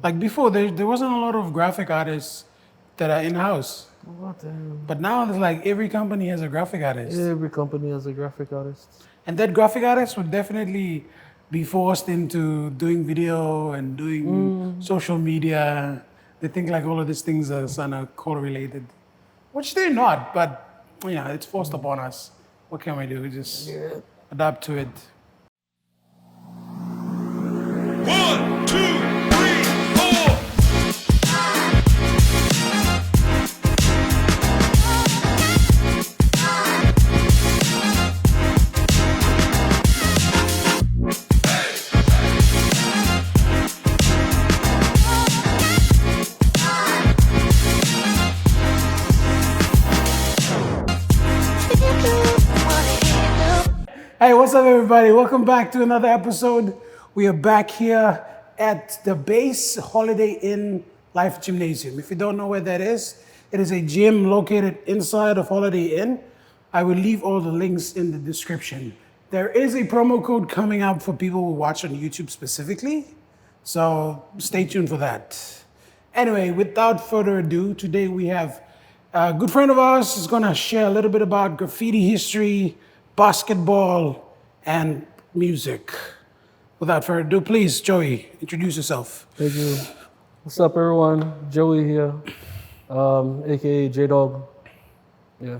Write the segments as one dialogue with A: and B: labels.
A: Like before, there wasn't a lot of graphic artists that are in-house.
B: What the hell?
A: But now it's like every company has a graphic artist.
B: Every company has a graphic artist.
A: And that graphic artist would definitely be forced into doing video and doing social media. They think like all of these things are kind of correlated, which they're not, but it's forced upon us. What can we do? We just adapt to it.
C: 1, 2, 3, 4.
A: Hey, what's up, everybody? Welcome back to another episode. We are back here at the Base Holiday Inn Life Gymnasium. If you don't know where that is, it is a gym located inside of Holiday Inn. I will leave all the links in the description. There is a promo code coming up for people who watch on YouTube specifically, so stay tuned for that. Anyway, without further ado, today we have a good friend of ours who's going to share a little bit about graffiti history, basketball, and music. Without further ado, please, Joey, introduce yourself.
B: Thank you. What's up, everyone? Joey here, aka J Dog. Yeah.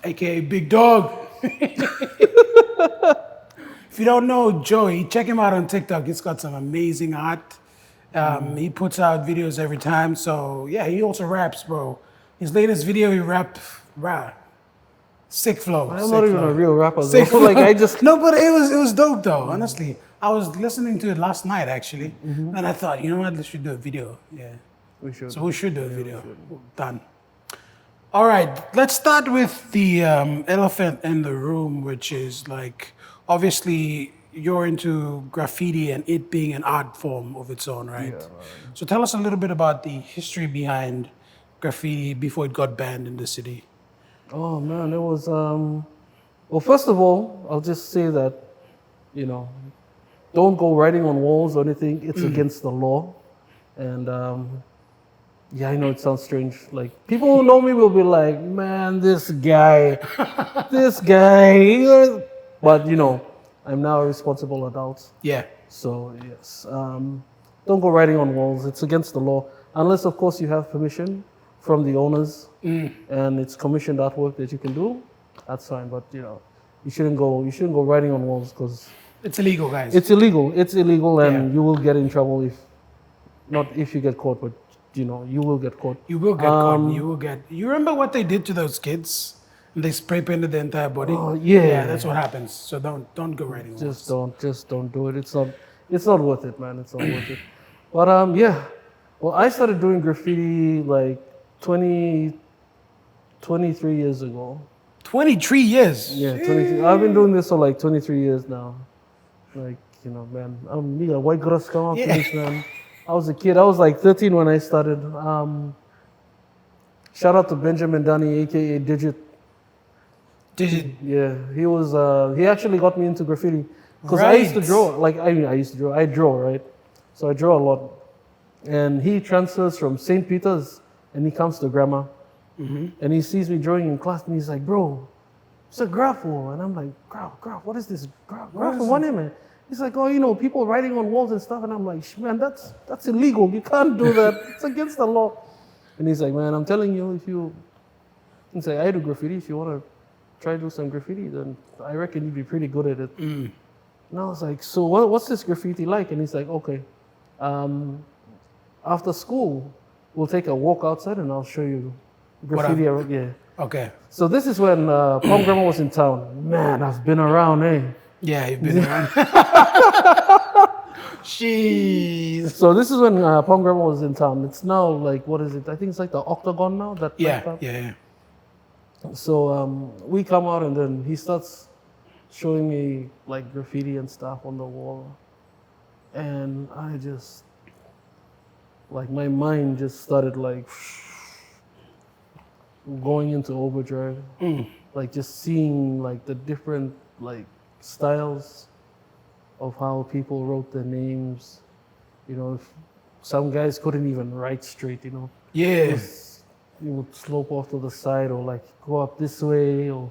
A: AKA Big Dog. If you don't know Joey, check him out on TikTok. He's got some amazing art. He puts out videos every time. So yeah, he also raps, bro. His latest video, he rapped, sick flow.
B: I'm
A: sick
B: not even
A: flow.
B: a real rapper.
A: Sick
B: Though. Like I just
A: No, but it was dope though, honestly. I was listening to it last night actually, and I thought, you know what, let's should do a video. Yeah.
B: we should.
A: So we should do a video. Done. All right, let's start with the elephant in the room, which is like, obviously, you're into graffiti and it being an art form of its own, right? So tell us a little bit about the history behind graffiti before it got banned in the city.
B: Oh man, it was. Well, first of all, I'll just say that, don't go writing on walls or anything. It's against the law, and yeah, I know it sounds strange. Like people who know me will be like, "Man, this guy, this guy." But I'm now a responsible adult,
A: Yeah.
B: so yes, don't go writing on walls. It's against the law, unless of course you have permission from the owners and it's commissioned artwork that you can do. That's fine, but you shouldn't go writing on walls because
A: It's illegal, guys.
B: it's illegal. It's illegal, and
A: Yeah.
B: you will get in trouble if you get caught, but you will get caught.
A: You will get caught. You will get. You remember what they did to those kids? And they spray painted the entire body.
B: Oh, yeah.
A: Yeah, that's what happens. So don't go writing on walls.
B: Just don't do it. It's not worth it, man. It's not worth it. But yeah. Well, I started doing graffiti like 23 years ago.
A: 23 years.
B: Yeah, 23. I've been doing this for like 23 years now. Like, man, I'm me a white girls come out to this, man. I was a kid. I was like 13 when I started. Shout out to Benjamin Dunny, aka Digit.
A: Did
B: Yeah, he actually got me into graffiti because I used to
A: Right.
B: draw. Like I used to draw. I draw, right? So I draw a lot. And he transfers from St. Peter's and he comes to Grammar. And he sees me drawing in class and he's like, "Bro, it's a grapho." And I'm like, "Graph, what is this? Grapho, what name, man?" He's like, "Oh, people writing on walls and stuff." And I'm like, "Man, that's illegal. You can't do that. It's against the law." And he's like, "Man, I'm telling you, he's like, I do graffiti. If you want to try to do some graffiti, then I reckon you'd be pretty good at it." And I was like, "So what's this graffiti like?" And he's like, "Okay, after school, we'll take a walk outside and I'll show you graffiti." Yeah.
A: Okay.
B: So this is when Palm Grammar was in town. Man, I've been around, eh?
A: Yeah, you've been around. Jeez.
B: So this is when Palm Grammar was in town. It's now like, what is it? I think it's like the Octagon now.
A: Yeah.
B: So we come out and then he starts showing me like graffiti and stuff on the wall. And I just, like my mind just started like going into overdrive. Like just seeing like the different like styles of how people wrote their names, some guys couldn't even write straight, you know.
A: Yeah.
B: You would slope off to the side or like go up this way, or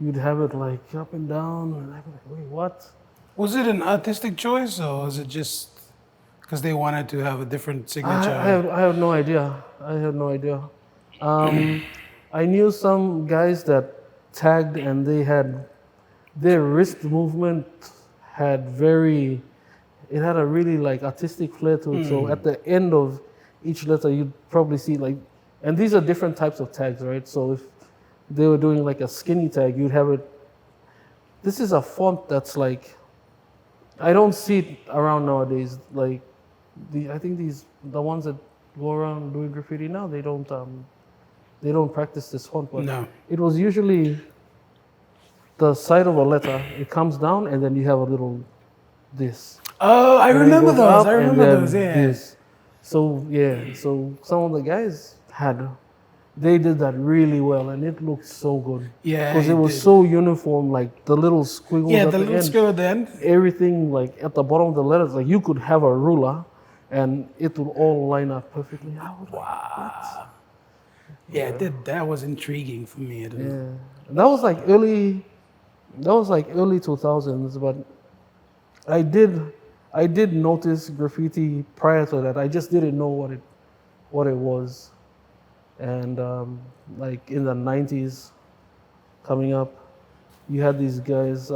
B: you'd have it like up and down, and I'd be like, wait, what?
A: Was it an artistic choice, or was it just because they wanted to have a different signature?
B: I have no idea. I have no idea. I knew some guys that tagged and they had their wrist movement had it had a really like artistic flair to it. So at the end of each letter, you'd probably see like, and these are different types of tags, right? So if they were doing like a skinny tag, you'd have it. This is a font that's like, I don't see it around nowadays. Like, I think the ones that go around doing graffiti now, they don't practice this font. But
A: No.
B: it was usually the side of a letter. It comes down, and then you have a little this.
A: Oh, I
B: And it
A: remember
B: goes
A: those.
B: up,
A: I
B: and
A: remember
B: then
A: those. Yeah.
B: this. So yeah, so some of the guys they did that really well, and it looked so good.
A: Yeah,
B: because it
A: it
B: was
A: did.
B: so uniform, like the little squiggles
A: Yeah,
B: at
A: the
B: the
A: little
B: end.
A: skill at the end.
B: Everything like at the bottom of the letters, like you could have a ruler, and it would all line up perfectly. I was like,
A: Wow. Yeah, that was intriguing for me.
B: yeah, and that was like early 2000s, but I did notice graffiti prior to that. I just didn't know what it was. And like in the 90s, coming up, you had these guys,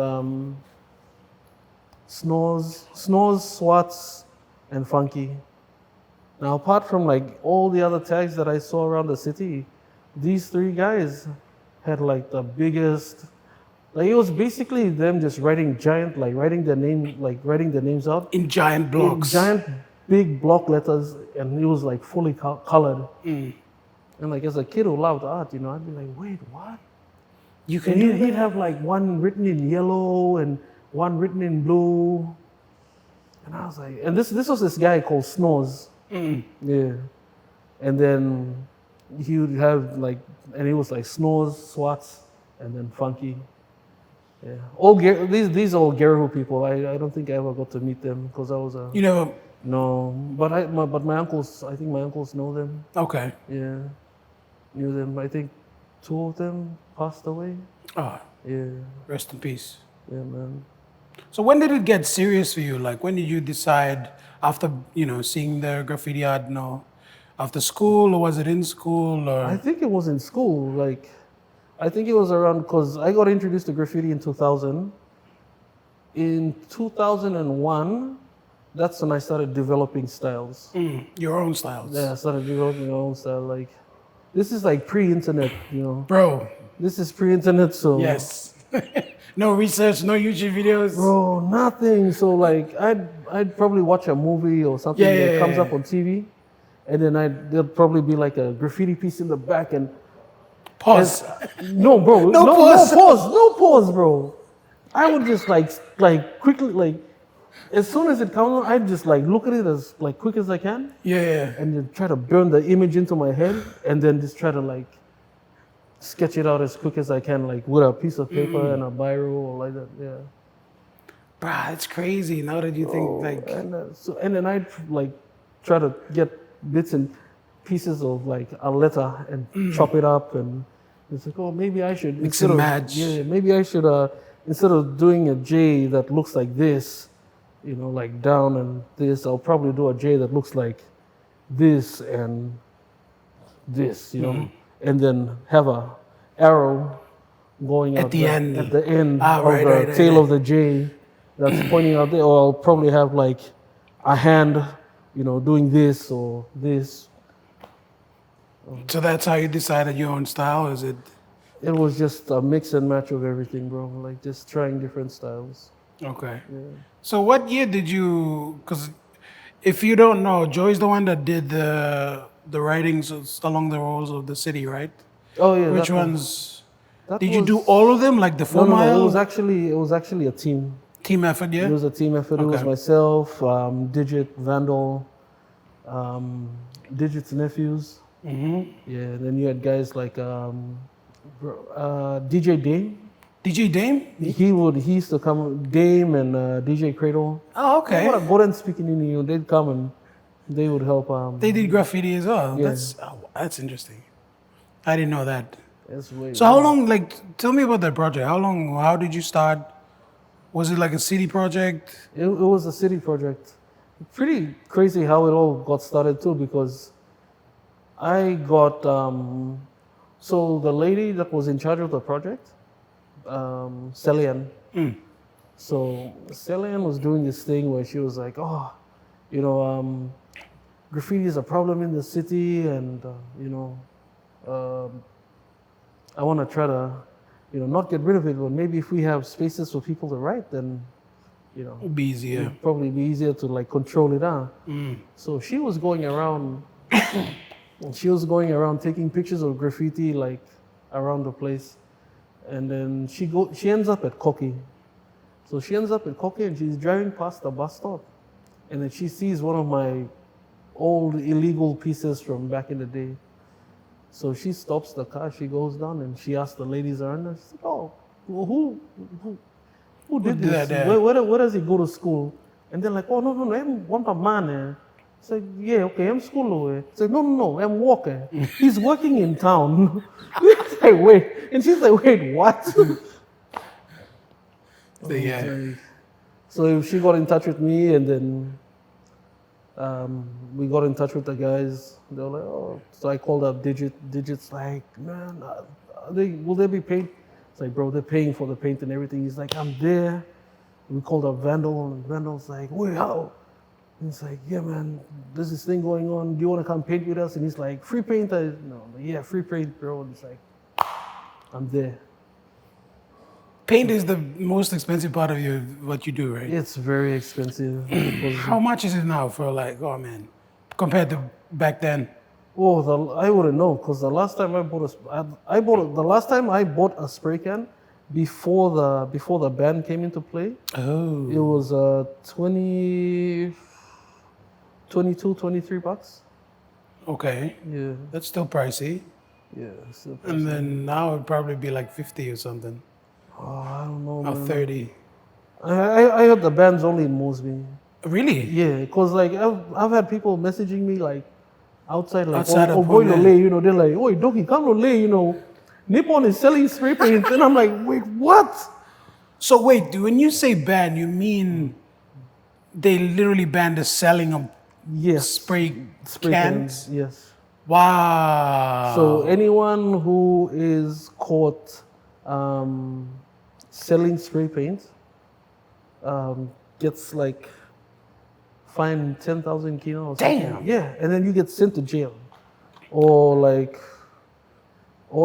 B: Snores, Swats, and Funky. Now, apart from like all the other tags that I saw around the city, these three guys had like the biggest. Like it was basically them just writing writing their names out
A: In giant
B: in
A: blocks.
B: giant big block letters, and it was like fully colored. And like as a kid who loved art, you know, I'd be like, wait, what?
A: You can
B: And
A: do
B: he'd
A: that?
B: have like one written in yellow and one written in blue. And I was like, and this was this guy called Snores. Yeah. And then he would have like, and he was like Snores, Swats, and then Funky. Yeah. These are all Garahu people. I don't think I ever got to meet them because I was a.
A: You know.
B: No, but my uncles, I think my uncles know them.
A: Okay.
B: Yeah, knew them. I think two of them passed away.
A: Oh,
B: Yeah,
A: rest in peace.
B: yeah, man.
A: So when did it get serious for you? Like when did you decide after seeing the graffiti art? After school, or was it in school? Or
B: I think it was in school. Like, I think it was around because I got introduced to graffiti in 2000. In 2001, that's when I started developing styles.
A: your own styles.
B: Yeah, I started developing my own style. Like, this is like pre-internet, you know.
A: Bro.
B: This is pre-internet, so
A: Yes. No research, no YouTube videos.
B: bro, nothing. So like, I'd probably watch a movie or something
A: Yeah,
B: that
A: yeah,
B: comes
A: yeah.
B: up on TV, and then there'd probably be like a graffiti piece in the back, and
A: Pause.
B: no, bro,
A: No pause.
B: no pause, bro. I would just like quickly like, as soon as it comes on, I'd just like look at it as like quick as I can,
A: Yeah.
B: and then try to burn the image into my head, and then just try to like sketch it out as quick as I can, like with a piece of paper and a biro or like that. Yeah.
A: Bruh, it's crazy now that you think like
B: And then I'd like try to get bits and pieces of like a letter and chop it up, and it's like, oh, maybe I should
A: Mix and match.
B: Yeah, maybe I should instead of doing a J that looks like this, you know, like down and this, I'll probably do a J that looks like this and this, you know, and then have a arrow going
A: At
B: out
A: the end.
B: at the end
A: Ah,
B: of
A: right,
B: the
A: right,
B: tail
A: right.
B: of the J that's pointing out there, or I'll probably have like a hand, you know, doing this or this.
A: So that's how you decided your own style, is it?
B: It was just a mix and match of everything, bro. Like just trying different styles.
A: Okay. So what year did you? Because if you don't know, Joy's the one that did the writings along the walls of the city, right?
B: Oh yeah.
A: Which
B: that one.
A: ones?
B: That
A: Did you
B: was-
A: do all of them, like the 4
B: No,
A: mile?
B: it was actually a team.
A: Team effort, yeah.
B: It was a team effort. It was
A: Okay.
B: myself, Digit, Vandal, Digit's nephews. Yeah, and then you had guys like DJ Dame.
A: DJ Dame?
B: He used to come, Dame and DJ Cradle.
A: Oh, okay.
B: What a Goran speaking in you, they'd come and They would help.
A: They did graffiti as well.
B: Yeah.
A: That's interesting. I didn't know that.
B: It's way.
A: So how long? Like, tell me about that project. How long? How did you start? Was it like a city project?
B: It was a city project. Pretty crazy how it all got started too, because I got so the lady that was in charge of the project, Celian. So Celian was doing this thing where she was like, oh, you know, graffiti is a problem in the city, and you know, I want to try to, you know, not get rid of it, but maybe if we have spaces for people to write, then, you know,
A: It'd be easier.
B: it'd probably be easier to like control it out. So she was going around, she was going around taking pictures of graffiti like around the place, and then she ends up at Koki. So she ends up at Koki and she's driving past the bus stop, and then she sees one of my old illegal pieces from back in the day. So she stops the car, she goes down, and she asks the ladies around her, she said, oh, well, who did
A: did
B: this?
A: that?
B: Where does he go to school? And they're like, oh, no, I'm one man. It's like, yeah, okay, I'm school. It's like, no, I'm walker. He's working in town. It's like, wait. And she's like, wait, what?
A: So, yeah.
B: So she got in touch with me, and then we got in touch with the guys. They were like, oh. So I called up Digit's like, man, will they be paid? It's like, bro, they're paying for the paint and everything. He's like, I'm there. We called up Vandal, and Vandal's like, wait, how? And it's like, yeah, man, there's this thing going on. Do you want to come paint with us? And he's like, free paint? No, yeah, free paint, bro. And it's like, I'm there.
A: Paint is the most expensive part of what you do, right?
B: It's very expensive.
A: How much is it now for like, oh man, compared to back then?
B: Oh, I wouldn't know, because the last time I bought a spray can before the ban came into play.
A: Oh.
B: It was 22, 23 bucks.
A: Okay.
B: Yeah,
A: That's still pricey.
B: yeah. So
A: And then now it'd probably be like 50 or something.
B: oh, I don't know,
A: Or
B: man.
A: 30.
B: I heard the ban's only in Mosby.
A: Really?
B: Yeah, because like I've had people messaging me like outside, like,
A: Outside
B: oh
A: of
B: boy,
A: Pune.
B: Lole, you know, they're like, oh, Doki, come Lole, you know, Nippon is selling spray paint. And I'm like, wait, what?
A: So wait, when you say ban, you mean they literally banned the selling of
B: Yes.
A: spray
B: Spray
A: cans?
B: cans, yes.
A: Wow.
B: So anyone who is caught selling spray paint gets like fined 10,000 kina or something.
A: Damn.
B: Yeah, and then you get sent to jail. Or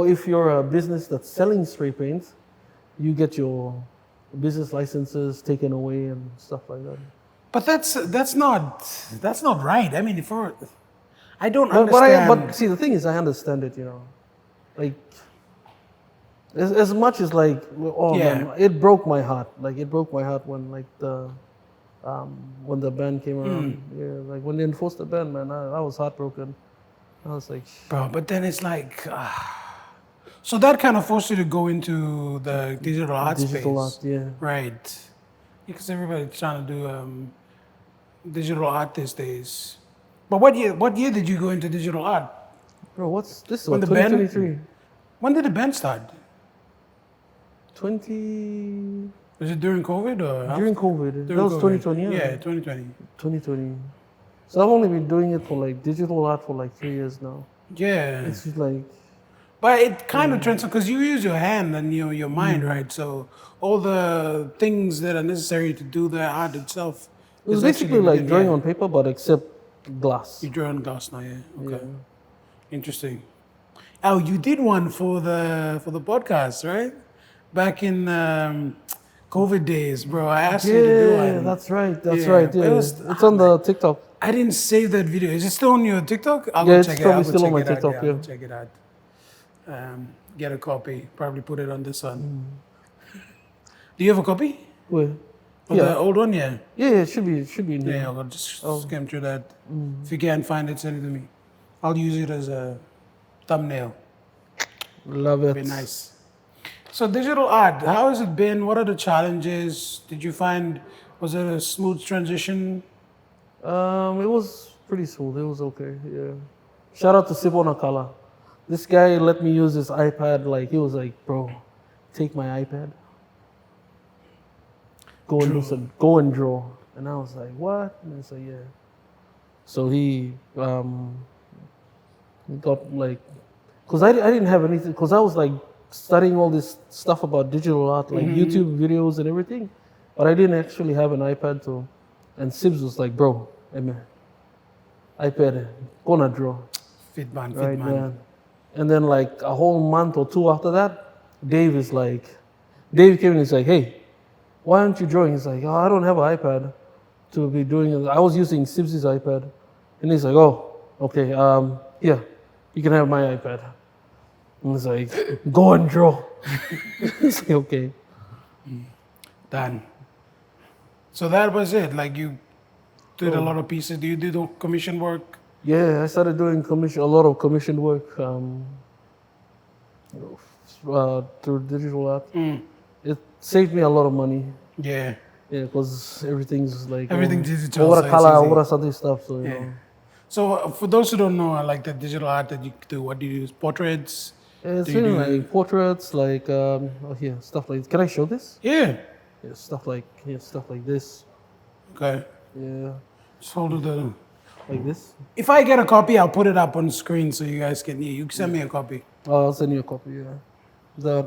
B: if you're a business that's selling spray paint, you get your business licenses taken away and stuff like that.
A: But that's not right. I mean, I don't
B: But
A: understand.
B: see, the thing is, I understand it, you know. Like, as much as like, oh
A: Yeah.
B: man, it broke my heart. Like, it broke my heart when like when the ban came around. Yeah, like when they enforced the ban, man, I was heartbroken. I was like,
A: Bro, but then it's like, so that kind of forced you to go into the digital art
B: digital
A: space.
B: art, yeah.
A: Right. Because everybody's trying to do digital art these days. But what year did you go into digital art?
B: Bro, what's this?
A: When
B: What,
A: the ban-
B: 2023?
A: When did the band start?
B: 20
A: Was it during COVID or
B: during COVID. That
A: during
B: was
A: COVID?
B: 2020.
A: Yeah, 2020.
B: 2020. So I've only been doing it for like digital art for like 3 years now.
A: Yeah.
B: It's just like,
A: But it kind of transforms because you use your hand and your mind, right? So all the things that are necessary to do the art itself.
B: it was
A: is
B: basically
A: actually
B: like
A: within-
B: drawing
A: yeah.
B: on paper, but except glass.
A: You draw on glass now, yeah. Okay.
B: Yeah.
A: Interesting. Oh, you did one for the podcast, right? Back in COVID days, bro. I asked you to do
B: Yeah,
A: one.
B: that's right. That's
A: Yeah,
B: right.
A: but
B: Yeah,
A: it was-
B: it's on the TikTok.
A: I didn't save that video. Is it still on your TikTok? I'll
B: Yeah,
A: go
B: it's
A: check it
B: probably
A: out.
B: still on my
A: I'll
B: TikTok,
A: I'll
B: yeah.
A: check it out. Get a copy. Probably put it on this one. Do you have a copy?
B: Wait.
A: Of
B: Yeah.
A: the old one? Yeah.
B: Yeah, it should be in here.
A: Yeah, I'll just skim through that. If you can't find it, send it to me. I'll use it as a thumbnail.
B: Love it.
A: Be nice. So digital art, how has it been? What are the challenges? Was it a smooth transition?
B: It pretty smooth. It was okay. Yeah. Shout out to Sipo Nakala. This guy let me use his iPad. Like he was like, bro, take my iPad. Go and draw. And I was like, what? And he said, yeah. So he got like, cause I didn't have anything. Cause I was like studying all this stuff about digital art, like YouTube videos and everything. But I didn't actually have an iPad to. And Sibs was like, bro, hey man, iPad, gonna draw.
A: Fit man.
B: Right, man. And then like a whole month or two after that, Dave came and he's like, hey, why aren't you drawing? He's like, oh, I don't have an iPad to be doing it. I was using Sibs' iPad. And he's like, oh, okay, yeah, you can have my iPad. And he's like, go and draw. It's like, okay.
A: Done. So that was it. Like you did a lot of pieces. Do you do the commission work?
B: Yeah, I started doing a lot of commissioned work through digital art. It saved me a lot of money.
A: Yeah.
B: Yeah, because everything's like
A: Everything digital,
B: Over
A: so it's
B: color,
A: easy.
B: over something stuff. So you know.
A: So for those who don't know, like the digital art that you do, what do you use? Portraits?
B: Yeah, it's
A: Do you
B: really
A: do-
B: like portraits, like here stuff like. Can I show this?
A: Yeah.
B: Yeah, stuff like this.
A: Okay.
B: Yeah,
A: Just hold it there.
B: like this.
A: If I get a copy, I'll put it up on screen so you guys can. You can send me a copy.
B: I'll send you a copy. Yeah, that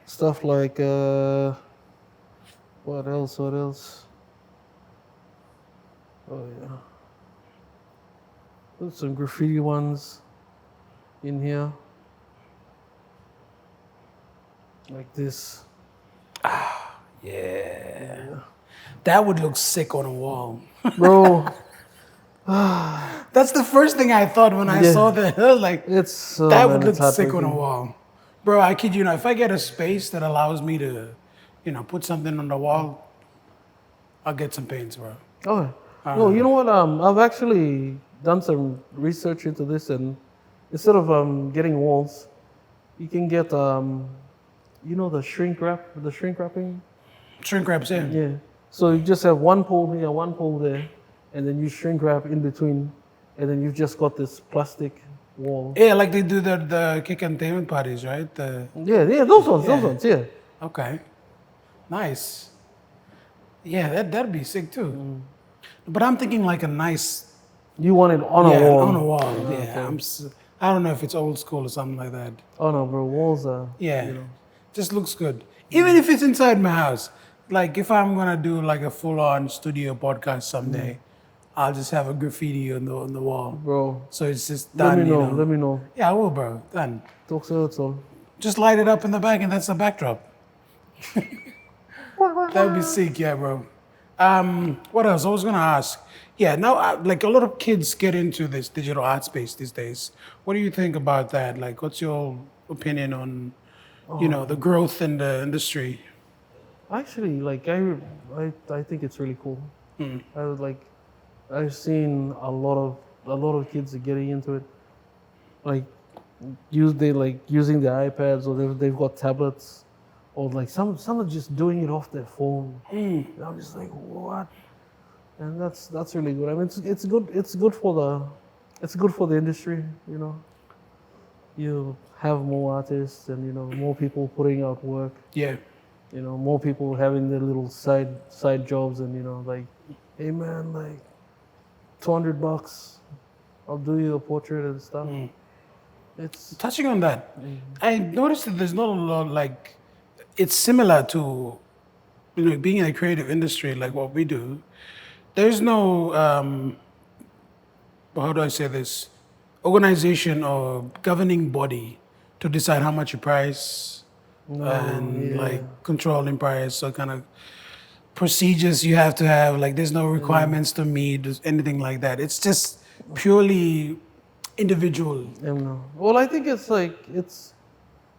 B: stuff like what else? What else? Oh yeah, there's some graffiti ones in here, like this.
A: Yeah. That would look sick on a wall.
B: Bro,
A: That's the first thing I thought when I
B: Yeah.
A: saw that. I was like,
B: it's
A: that
B: man,
A: would look
B: it's
A: sick on a
B: heartbreaking.
A: wall. Bro, I kid you not. If I get a space that allows me to, put something on the wall, I'll get some paints, bro.
B: Oh, no, you know what? I've actually done some research into this, and instead of getting walls, you can get the shrink wrapping.
A: Shrink wraps in.
B: Yeah. So you just have one pole here, one pole there, and then you shrink wrap in between, and then you've just got this plastic wall.
A: Yeah, like they do the kick entertainment parties, right?
B: Yeah, those ones, yeah.
A: Okay. Nice. Yeah, that'd be sick too. But I'm thinking like a nice
B: You want it on a
A: yeah,
B: wall.
A: on a wall. Yeah. I don't know if it's old school or something like that.
B: Oh no, bro, walls are.
A: Yeah. Just looks good. Even if it's inside my house. Like if I'm gonna do like a full on studio podcast someday, I'll just have a graffiti on the wall.
B: Bro,
A: So it's just
B: let
A: done.
B: me know.
A: You know?
B: Let me know.
A: Yeah, I will, bro. Done.
B: Talk to us all.
A: Just light it up in the back and that's the backdrop. That would be sick, yeah, bro. What else? I was gonna ask. Yeah, now like a lot of kids get into this digital art space these days. What do you think about that? Like, what's your opinion on, the growth in the industry?
B: Actually, like I think it's really cool. I've seen a lot of kids getting into it. Like using their iPads, or they've got tablets, or like some are just doing it off their phone. And I'm just like, what? And that's really good. I mean, it's good for the industry. You have more artists and more people putting out work.
A: Yeah.
B: More people having their little side jobs, and like, hey man, like $200, I'll do you a portrait and stuff. It's
A: Touching on that, I noticed that there's not a lot like it's similar to being in a creative industry like what we do. There's no how do I say this, organization or governing body to decide how much you price and like controlling price or kind of procedures you have to have. Like there's no requirements to meet, anything like that. It's just purely individual.
B: Well, I think it's like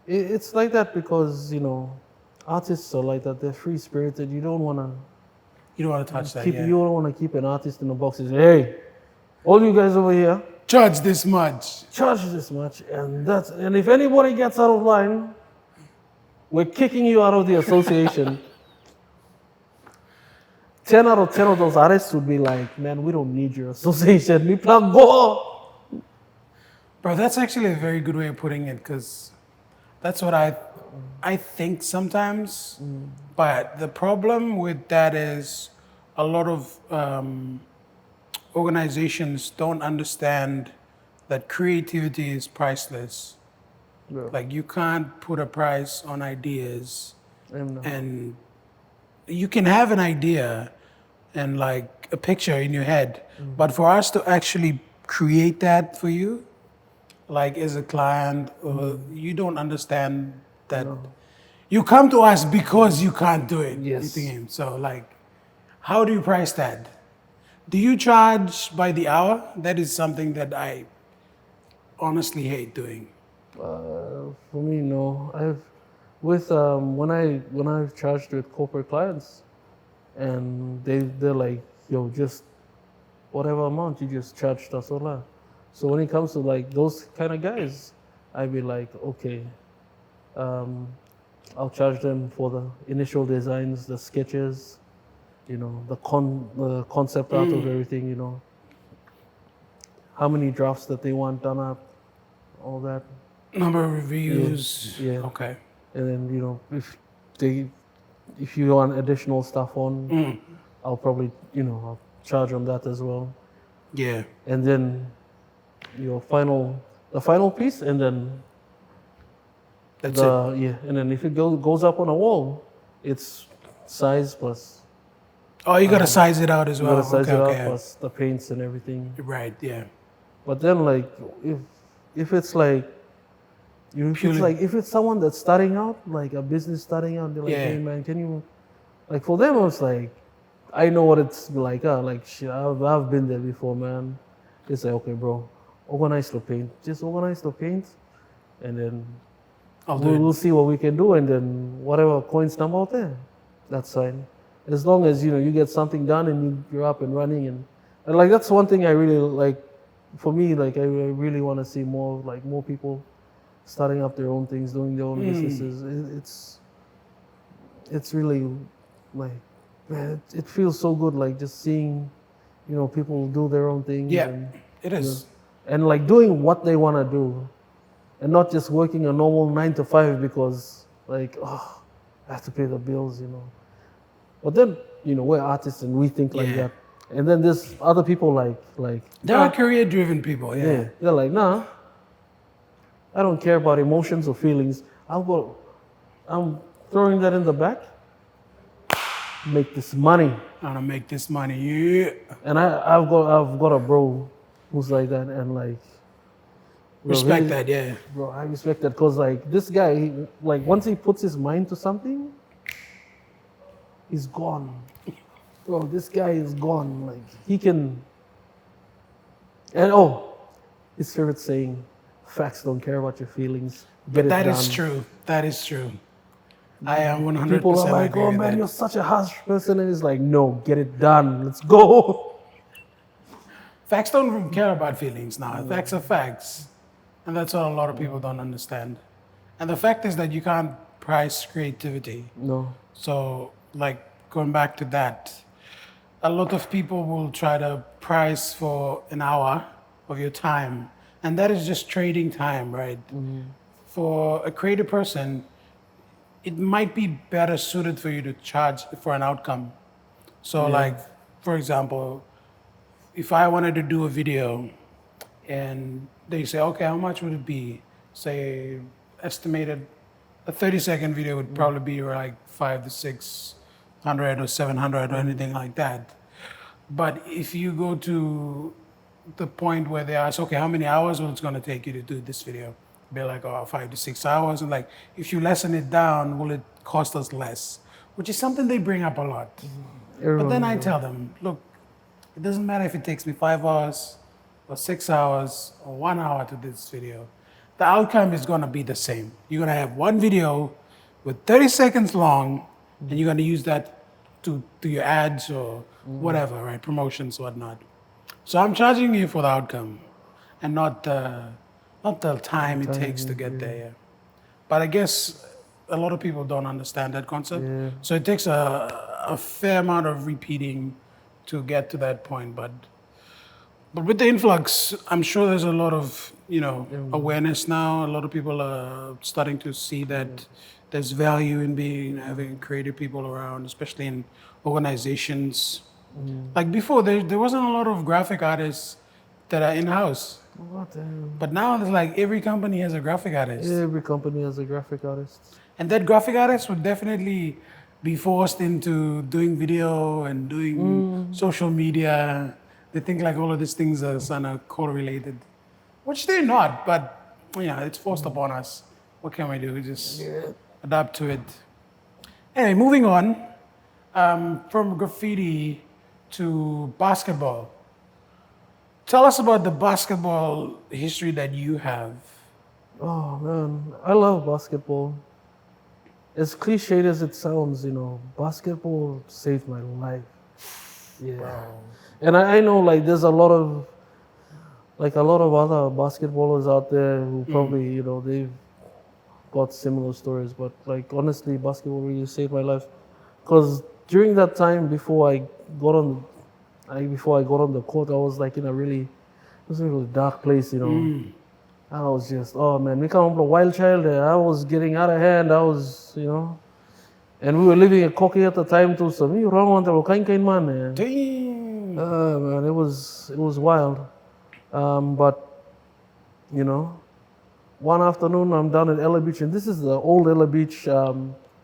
B: it's like that because artists are like that. They're free spirited. You don't want
A: to touch that.
B: you don't want to keep an artist in a box and say, hey, all you guys over here
A: Charge this much.
B: charge this much, and if anybody gets out of line, we're kicking you out of the association. 10 out of 10 of those artists would be like, man, we don't need your association. We plan go.
A: Bro, that's actually a very good way of putting it because that's what I think sometimes. But the problem with that is a lot of organizations don't understand that creativity is priceless.
B: Yeah.
A: Like you can't put a price on ideas,
B: And,
A: and you can have an idea and like a picture in your head, but for us to actually create that for you, like as a client, you don't understand that. You come to us because you can't do it.
B: Yes.
A: You think so? Like, how do you price that? Do you charge by the hour? That is something that I honestly hate doing.
B: for me, no. When I've charged with corporate clients, and they're like, yo, just whatever amount you just charged us all. So when it comes to like those kind of guys, I'd be like, okay, I'll charge them for the initial designs, the sketches, the concept art of everything, how many drafts that they want done up, all that.
A: Number of reviews.
B: Yeah.
A: Okay.
B: And then, if you want additional stuff on, I'll probably, I'll charge on that as well.
A: Yeah.
B: And then the final piece, and then
A: That's it.
B: and then if it goes up on a wall, it's size plus.
A: Oh, you gotta size it out as
B: You
A: well.
B: gotta size it out
A: Okay.
B: plus the paints and everything.
A: Right. Yeah.
B: But then, like, if it's like, if it's someone that's starting out, like a business starting out, they're like,
A: Yeah.
B: hey man, can you, like for them, it's like, I know what it's like. Like shit, I've been there before, man. It's like, okay, bro, organize the paint. Just organize the paint, and then we'll see what we can do, and then whatever coins come out there, that's fine. As long as you get something done and you're up and running, and like that's one thing I really like. For me, like I really want to see more people starting up their own things, doing their own businesses. It's really like, man, it feels so good, like just seeing, people do their own thing.
A: Yeah.
B: And,
A: It is.
B: and like doing what they want to do, and not just working a normal 9 to 5 because like, I have to pay the bills. But then, we're artists and we think like
A: Yeah.
B: that. And then there's other people like
A: There are career-driven people. Yeah.
B: yeah, they're like, nah, I don't care about emotions or feelings. I'm throwing that in the back, make this money.
A: I want to make this money. Yeah.
B: And I've got a bro who's like that, and like, bro,
A: Respect that. Yeah.
B: bro, I respect that because like this guy, like once he puts his mind to something, he's gone. Bro, this guy is gone. Like he can. And his favorite saying, "Facts don't care about your feelings. Get it
A: That
B: done."
A: is true. That is true. I am 100%
B: People are like,
A: agree
B: "Oh
A: with
B: man,
A: that.
B: you're such a harsh person," and it's like, "No, get it done. Let's go."
A: Facts don't care about feelings now. Facts are facts. And that's what a lot of people don't understand. And the fact is that you can't price creativity.
B: No.
A: So, like, going back to that, a lot of people will try to price for an hour of your time. And that is just trading time, right? For a creative person, it might be better suited for you to charge for an outcome. So, like, for example, if I wanted to do a video and they say, okay, how much would it be? Say, estimated, a 30-second video would probably be like 500 to 600 or 700 or anything like that. But if you go to the point where they ask, okay, how many hours will it's going to take you to do this video? Be like, 5 to 6 hours. And like, if you lessen it down, will it cost us less? Which is something they bring up a lot. But then I tell them, look, it doesn't matter if it takes me 5 hours or 6 hours or 1 hour to do this video. The outcome is going to be the same. You're going to have one video with 30 seconds long, and you're going to use that to your ads or whatever, right? Promotions, whatnot. So I'm charging you for the outcome and not the time it takes to get there. Yeah. But I guess a lot of people don't understand that concept.
B: Yeah.
A: So it takes a a fair amount of repeating to get to that point, but with the influx, I'm sure there's a lot of awareness now. A lot of people are starting to see that there's value in having creative people around, especially in organizations. Like before, there wasn't a lot of graphic artists that are in house,
B: What the hell?
A: but now it's like every company has a graphic artist,
B: Every company has a graphic artist.
A: and that graphic artist would definitely be forced into doing video and doing social media. They think like all of these things are kind of correlated, which they're not, but it's forced upon us. What can we do? We just adapt to it. Anyway, moving on from graffiti to basketball. Tell us about the basketball history that you have.
B: Oh man, I love basketball. As cliched as it sounds, basketball saved my life. Yeah.
A: Bro.
B: And I know like there's a lot of other basketballers out there who probably, they've got similar stories, but like honestly, basketball really saved my life. Because during that time before I got on the court, I was like in a really dark place, I was just, oh man, we come from a wild child. I was getting out of hand. I was, and we were living in Koki at the time too. So me wrong one time, man.
A: Damn.
B: Man, it was wild. But one afternoon I'm down at Ella Beach, and this is the old Ella Beach.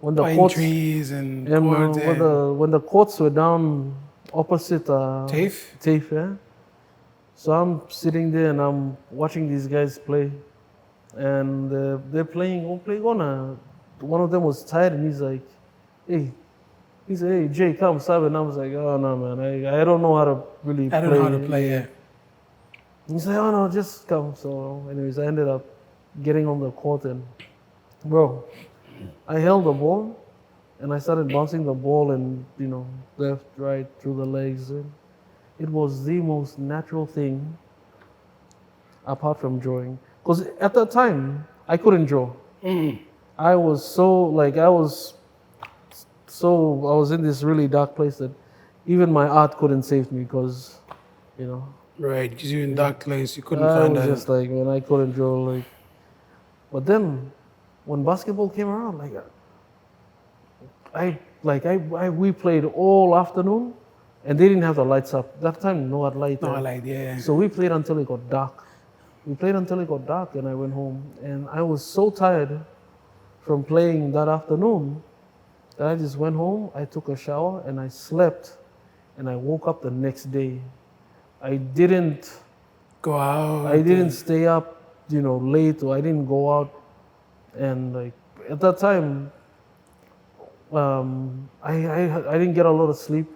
B: When the
A: Pine
B: courts,
A: trees and
B: when the courts were down opposite
A: TAFE?
B: yeah. So I'm sitting there and I'm watching these guys play, and they're playing on. One of them was tired, and he's like, "Hey," he said, "Hey, Jay, come sub." And I was like, "Oh no, man, I don't know how to really play."
A: I don't know how to play it.
B: He's like, "Oh no, just come." So, anyways, I ended up getting on the court, and bro, I held the ball, and I started bouncing the ball, and left, right, through the legs. And it was the most natural thing, apart from drawing. Because at that time, I couldn't draw. I was in this really dark place that even my art couldn't save me because,
A: Right, because you're in dark place, you couldn't
B: I
A: find
B: was
A: a...
B: just like, man, I couldn't draw. But then, when basketball came around, we played all afternoon, and they didn't have the lights up. That time, no light.
A: No, like, yeah.
B: So we played until it got dark. And I went home. And I was so tired from playing that afternoon that I just went home, I took a shower, and I slept. And I woke up the next day. I didn't
A: Go out.
B: I didn't stay up, late, or I didn't go out. And at that time, I didn't get a lot of sleep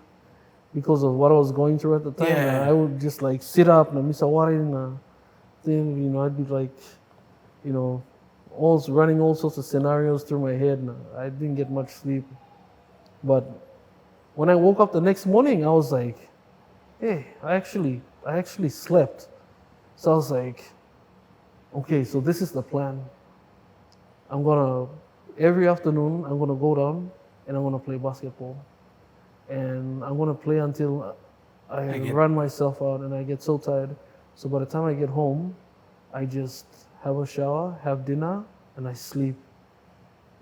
B: because of what I was going through at the time.
A: Yeah.
B: I would just sit up and miss a water and then I'd be running all sorts of scenarios through my head, and I didn't get much sleep. But when I woke up the next morning, I was like, hey, I actually slept. So I was like, okay, so this is the plan. Every afternoon, I'm gonna go down and I'm gonna play basketball. And I'm gonna play until I run myself out and I get so tired. So by the time I get home, I just have a shower, have dinner, and I sleep.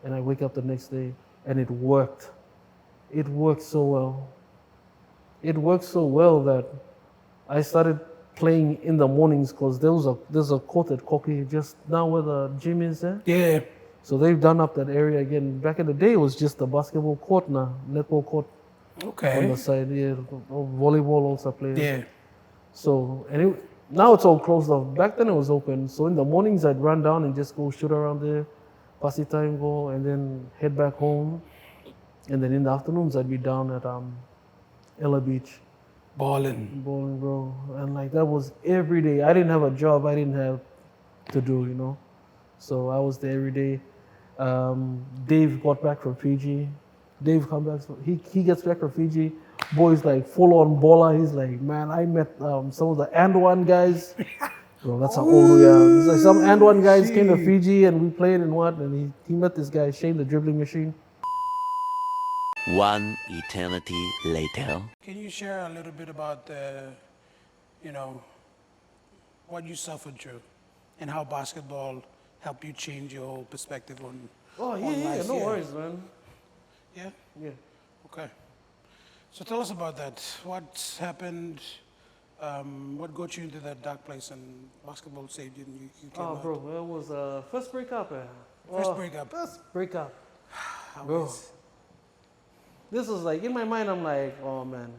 B: And I wake up the next day, and it worked. It worked so well. It worked so well that I started playing in the mornings because there's a court at Koki just now where the gym is there.
A: Yeah.
B: So they've done up that area again. Back in the day, it was just a basketball court now, netball court on
A: Okay.
B: the side. Yeah, volleyball also played.
A: Yeah.
B: So now it's all closed off. Back then it was open. So in the mornings I'd run down and just go shoot around there, pass the time, go, and then head back home. And then in the afternoons I'd be down at Ella Beach.
A: Ballin'.
B: Bowling, bro. And that was every day. I didn't have a job. I didn't have to do, So I was there every day. Dave got back from Fiji. Dave comes back. He gets back from Fiji. Boy's full on baller. He's like, man, I met some of the And1 guys. Bro, that's how old we are. It's some And1 guys came to Fiji and we played and what. And he met this guy, Shane, the dribbling machine.
D: One eternity later.
A: Can you share a little bit about you know, what you suffered through and how basketball helped you change your whole perspective on,
B: Oh,
A: on
B: yeah,
A: life?
B: no worries, man.
A: Yeah?
B: Yeah.
A: Okay. So tell us about that. What happened? What got you into that dark place and basketball saved you and you came
B: Oh,
A: out?
B: bro, it was first breakup.
A: First breakup.
B: First breakup.
A: How
B: Bro.
A: is-
B: This was like, in my mind, I'm like, oh man,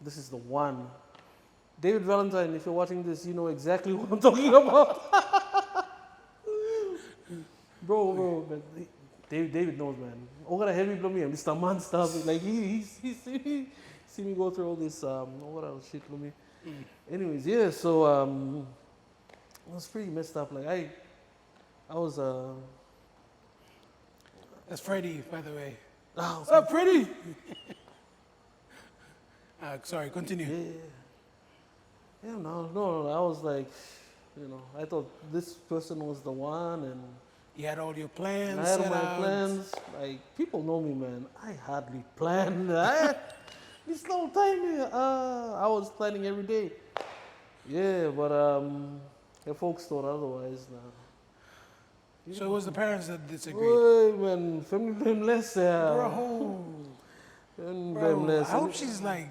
B: this is the one. David Valentine, if you're watching this, you know exactly what I'm talking about. bro, man. David knows, man. Oh, got a heavy blow me, Mr. Man stuff. Like, he see me go through all this, what else shit, blow me. Anyways, yeah, so, it was pretty messed up. Like, I was,
A: That's Freddie, by the way.
B: oh,
A: What's up, Freddie? Sorry, continue.
B: yeah, no, I was like, you know, I thought this person was the one, and
A: You had all your plans
B: I had
A: set
B: my
A: out.
B: plans. Like, people know me, man. I hardly plan. This whole time, I was planning every day. Yeah, but the folks thought otherwise now.
A: So it was the parents that disagreed.
B: Boy, man, family blame less.
A: Bro,
B: Family
A: bro,
B: blame less.
A: I hope she's like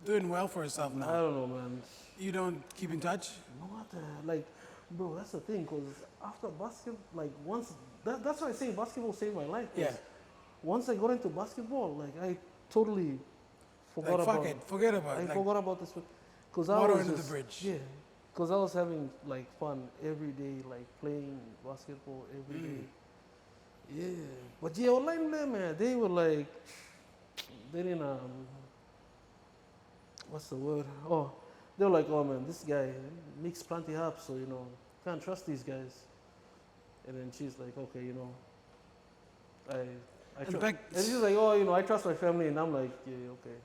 A: doing well for herself
B: I
A: now.
B: don't know, man.
A: You don't keep in touch?
B: No matter, like, bro, that's the thing, because after basketball, like, once, that's why I say basketball saved my life. 'cause
A: Yeah.
B: Once I got into basketball, like, I totally forgot
A: Like,
B: about
A: fuck it, forget about
B: I
A: it. Like,
B: forgot about this. Because I
A: water
B: was
A: under the
B: just,
A: bridge.
B: Yeah. Because I was having, like, fun every day, like, playing basketball every day. Yeah. But yeah, online, man, they were like, they didn't, what's the word? Oh, they were like, oh man, this guy makes plenty up, so you know, can't trust these guys. And then she's like, okay, you know, I
A: And
B: trust.
A: back-
B: And she's like, oh, you know, I trust my family, and I'm like, yeah, okay.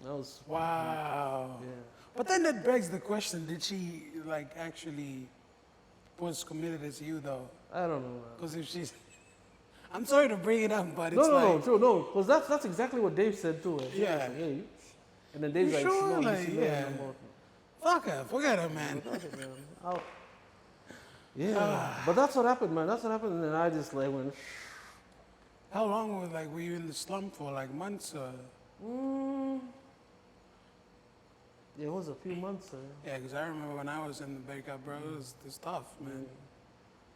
B: That was
A: wow.
B: yeah.
A: But then that begs the question, did she like actually was committed as you though?
B: I don't know. Man.
A: Because if she's, I'm sorry to bring it up, but it's
B: No,
A: like,
B: true, no, because that's exactly what Dave said too. He was
A: Yeah.
B: like, hey, and then Dave's
A: You
B: like,
A: sure?
B: no,
A: Like,
B: listen,
A: yeah.
B: man, about
A: fuck her, forget her, man.
B: yeah, but that's what happened, man. That's what happened, and I just like went.
A: How long were you in the slump for? Like months? Or?
B: Yeah, it was a few months.
A: Yeah, because I remember when I was in the breakup, bro, it was tough, man.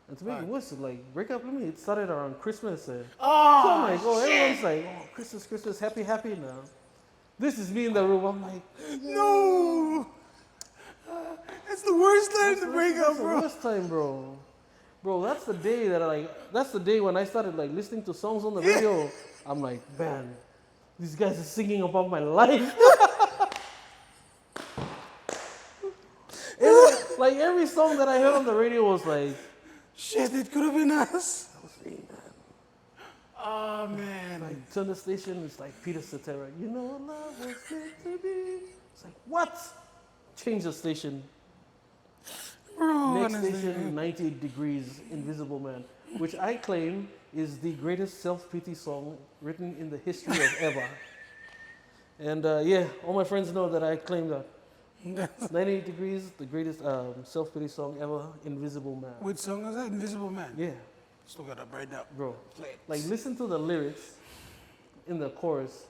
B: And to make it worse, like breakup with me, it started around Christmas. So
A: Oh,
B: I'm like, oh, everyone's like, oh, Christmas, happy now. This is me in the room. I'm like,
A: no! It's the worst time to break up,
B: that's the
A: bro.
B: worst time, bro. Bro, that's the day that's the day when I started like listening to songs on the radio. I'm like, man, these guys are singing about my life. Like every song that I heard on the radio was like,
A: Shit, it could have been us.
B: that was me, man.
A: Oh, man.
B: Like turn the station, it's like Peter Cetera. You know what love was meant to be. It's like, what? Change the station.
A: Bro,
B: Next
A: honestly,
B: station, 98 Degrees, Invisible Man, which I claim is the greatest self-pity song written in the history of ever. And yeah, all my friends know that I claim that. 98 Degrees, the greatest self-pity song ever, Invisible Man.
A: Which song was that? Invisible Man.
B: Yeah,
A: Still got up right now.
B: bro.
A: Play it.
B: Like, listen to the lyrics in the chorus.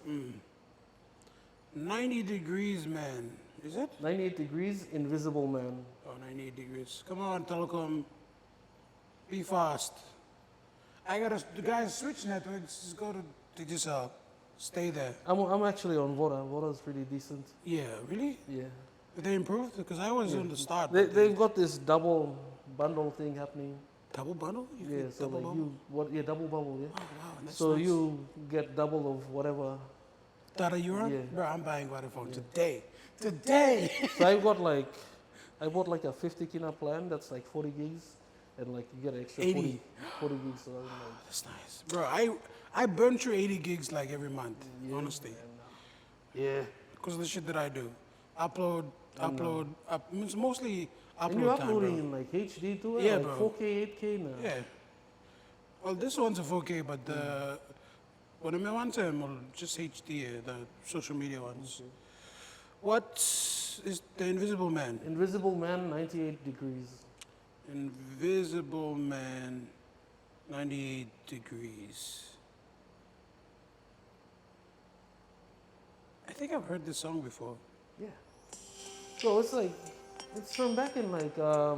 A: 90 degrees, man. Is it?
B: 98 Degrees, Invisible Man.
A: Oh, 98 degrees. Come on, Telecom. Be fast. The guys switch networks. Just go to Digicel. Stay there.
B: I'm actually on Voda. Voda's pretty decent.
A: Yeah, really?
B: Yeah.
A: Did they improve? Because I was on the start.
B: They,
A: but
B: they've got this double bundle thing happening.
A: double bundle? You
B: Yeah,
A: get
B: so
A: double
B: like
A: bundle?
B: double bubble, yeah.
A: Oh, wow. That's
B: So
A: nice.
B: you get double of whatever.
A: Data you're on?
B: Yeah.
A: Bro, I'm buying Vodafone today. Today!
B: So I bought like a 50 kina plan that's like 40 gigs, and like you get an extra
A: 80.
B: 40 gigs. So I'm like,
A: That's nice. Bro, I burn through 80 gigs like every month, honestly.
B: yeah.
A: Because of the shit that I do. Upload. It's mostly
B: And
A: upload
B: you're
A: time,
B: uploading
A: bro.
B: in like HD too,
A: Yeah,
B: like
A: bro.
B: 4K, 8K now.
A: Yeah. Well, this one's a 4K, but the Bueno, me want to just HD, the social media ones. What is the Invisible Man?
B: Invisible Man, 98 degrees.
A: Invisible Man, 98 degrees. I think I've heard this song before.
B: Yeah. So it's like, it's from back in like, I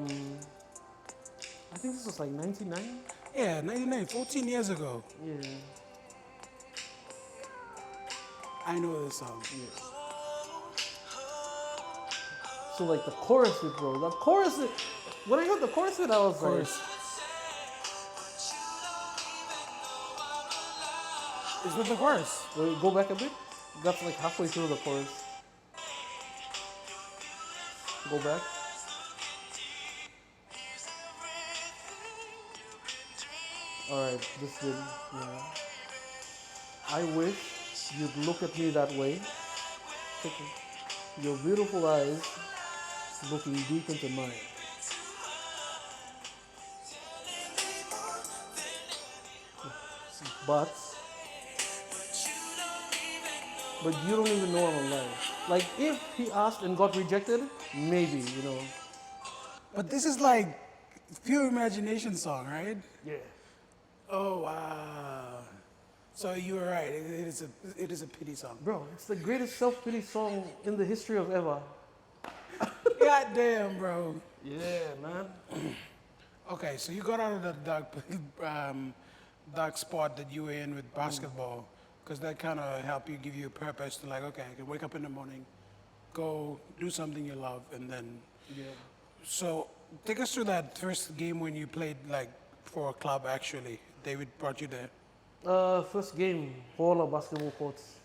B: think this was like 99?
A: Yeah, 99, 14 years ago.
B: Yeah.
A: I know this song.
B: So like the chorus it, bro. The chorus it, when I heard the chorus it, I was
A: Chorus. Is that the chorus?
B: like, wait, go back a bit. That's like halfway through the chorus. Go back. Alright, this did, yeah. I wish you'd look at me that way. Your beautiful eyes looking deep into mine. But you don't even know I'm alive. Like if he asked and got rejected, maybe, you know.
A: But this is like pure imagination song, right?
B: Yeah.
A: Oh wow! So you were right. It is a pity song.
B: Bro, it's the greatest self-pity song in the history of ever.
A: God damn, bro.
B: Yeah, man.
A: Okay, so you got out of the dark spot that you were in with basketball, because that kind of helped you, give you a purpose to like, okay, I can wake up in the morning, go do something you love, and then.
B: Yeah.
A: So take us through that first game when you played like for a club. Actually, David brought you there.
B: First game, Paula basketball courts.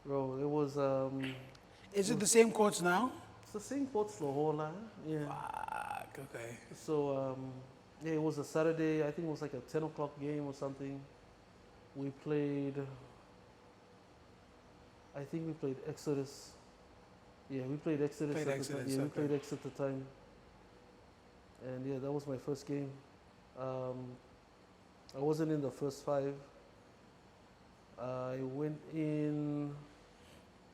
B: Bro, it was
A: Is it the same courts now?
B: it's the same courts the whole line. Yeah.
A: Fuck, okay.
B: So yeah, it was a Saturday. I think it was like a 10 o'clock game or something. We played. I think we played Exodus. Yeah, we played Exodus.
A: Played
B: at the
A: Exodus,
B: time. Yeah, we
A: okay.
B: played Exodus at the time. And yeah, that was my first game. I wasn't in the first five. I went in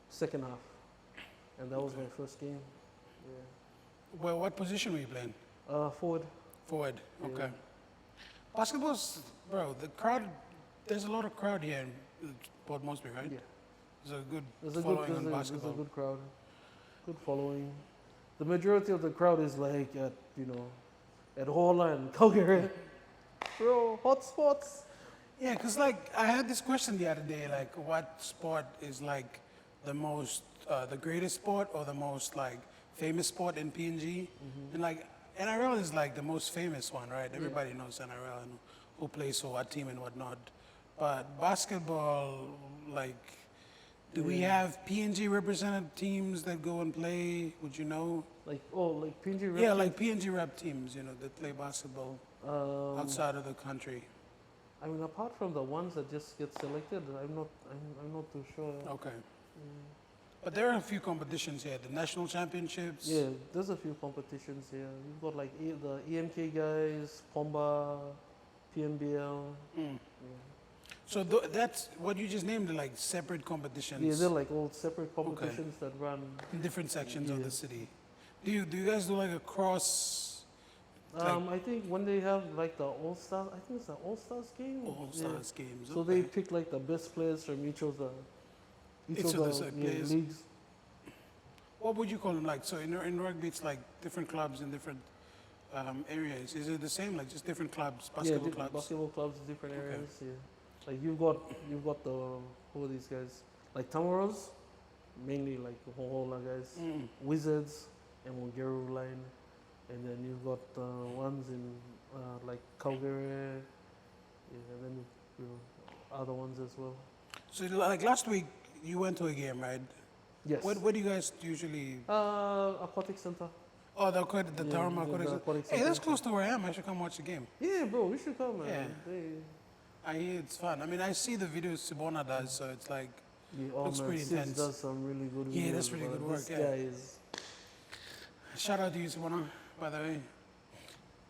B: second half, and that was my first game. Yeah.
A: Well, what position were you playing?
B: Forward.
A: Forward.
B: Yeah.
A: Okay. Basketball's, bro. The crowd. There's a lot of crowd here in Port Moresby, right?
B: Yeah.
A: There's a good
B: There's a
A: following
B: good,
A: on
B: there's
A: basketball.
B: a good crowd, good following. The majority of the crowd is like at at Hola and Calgary. Bro, hot spots.
A: Yeah, because like I had this question the other day, like what sport is like the most, the greatest sport or the most like famous sport in PNG? And like NRL is like the most famous one, right? Everybody knows NRL and who plays for what team and whatnot. But basketball, like, do we have PNG represented teams that go and play? Would you know?
B: Like like PNG.
A: Yeah, like PNG rep teams, that play basketball
B: Um,
A: outside of the country.
B: I mean, apart from the ones that just get selected, I'm not too sure.
A: Okay. But there are a few competitions here. The national championships.
B: Yeah, there's a few competitions here. You've got like the EMK guys, Pomba, PNBL.
A: So that's what you just named, like separate competitions
B: Yeah, they're like all separate competitions that run.
A: in different sections of
B: Yeah.
A: the city. Do you guys do like a cross
B: I think when they have like the All Stars, I think it's the All Stars game.
A: All Stars games?
B: So they pick like the best players from each of the
A: Each of the players.
B: leagues.
A: What would you call them? Like, so in rugby, it's like different clubs in different areas. Is it the same? Like just different clubs, basketball clubs?
B: Basketball clubs, different areas. Yeah, like you've got the who are these guys? Like Tamaros, mainly like the Hohola guys, Wizards, and Mongeru line, and then you've got ones in like Calgary, and then other ones as well.
A: So like last week, you went to a game, right?
B: Yes.
A: Where do you guys usually?
B: Aquatic Center.
A: Oh, the Tarama
B: the
A: Aquatics.
B: Aquatic
A: Hey, that's
B: Center.
A: close to where I am. I should come watch the game.
B: Yeah, bro, we should come, man.
A: I hear it's fun. I mean, I see the videos Sibona does, so it's like, looks pretty
B: Sis
A: intense.
B: does some really good
A: Yeah,
B: videos,
A: that's really
B: bro.
A: good work,
B: This
A: yeah.
B: guy is.
A: Shout out to you, Sibona, by the way.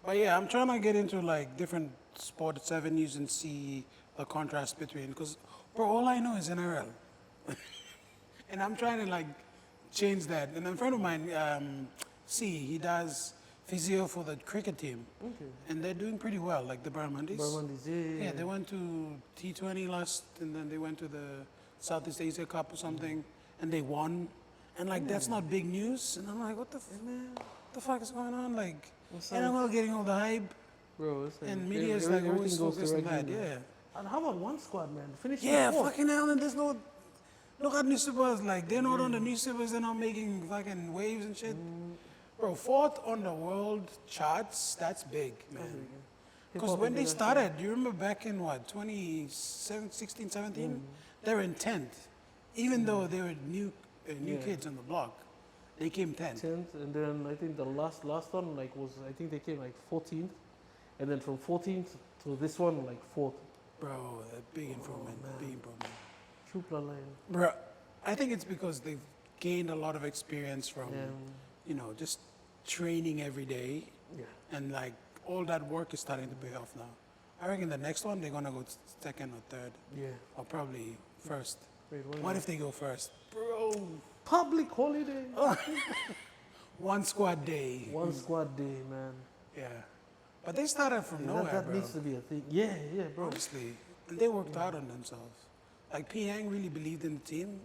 A: But yeah, I'm trying to get into like different sports avenues and see the contrast between, because, bro, all I know is NRL. And I'm trying to like change that. And a friend of mine, he does physio for the cricket team.
B: Okay.
A: And they're doing pretty well, like the Barmandis.
B: Barmandis,
A: Yeah, they went to T20 last, and then they went to the Southeast Asia Cup or something, and they won. And like, that's not big news. And I'm like, what the fuck is going on? Like, NRL getting all the hype,
B: Bro, it's like
A: and media is like
B: everything
A: always
B: goes to
A: focused on that.
B: rugby, man.
A: Yeah.
B: And how about one squad, man? Finish
A: Yeah,
B: fourth.
A: fucking hell, and there's no. Look at newspapers, like, they're not on the newspapers, they're not making fucking waves and shit. Bro, fourth on the world charts, that's big, man. Because
B: Hip-hop
A: when they
B: international.
A: started, you remember back in what, 2016, 17? They were in 10th. Even though they were new kids on the block, they came 10th.
B: 10th, and then I think the last one like was I think they came like 14th, and then from 14th to this one like 4th.
A: Bro, a big improvement, big improvement.
B: True bloodline.
A: Bro, I think it's because they've gained a lot of experience from,
B: Yeah.
A: just training every day.
B: Yeah.
A: And like all that work is starting to pay off now. I reckon the next one they're gonna go second or third,
B: Yeah.
A: or probably first.
B: Wait,
A: What if they go first, bro?
B: public holiday?
A: One squad day.
B: One squad day, man.
A: Yeah, but they started from
B: Yeah,
A: nowhere,
B: that
A: bro.
B: needs to be a thing. Yeah, bro.
A: Honestly, and they worked hard on themselves. Like Piang really believed in the team,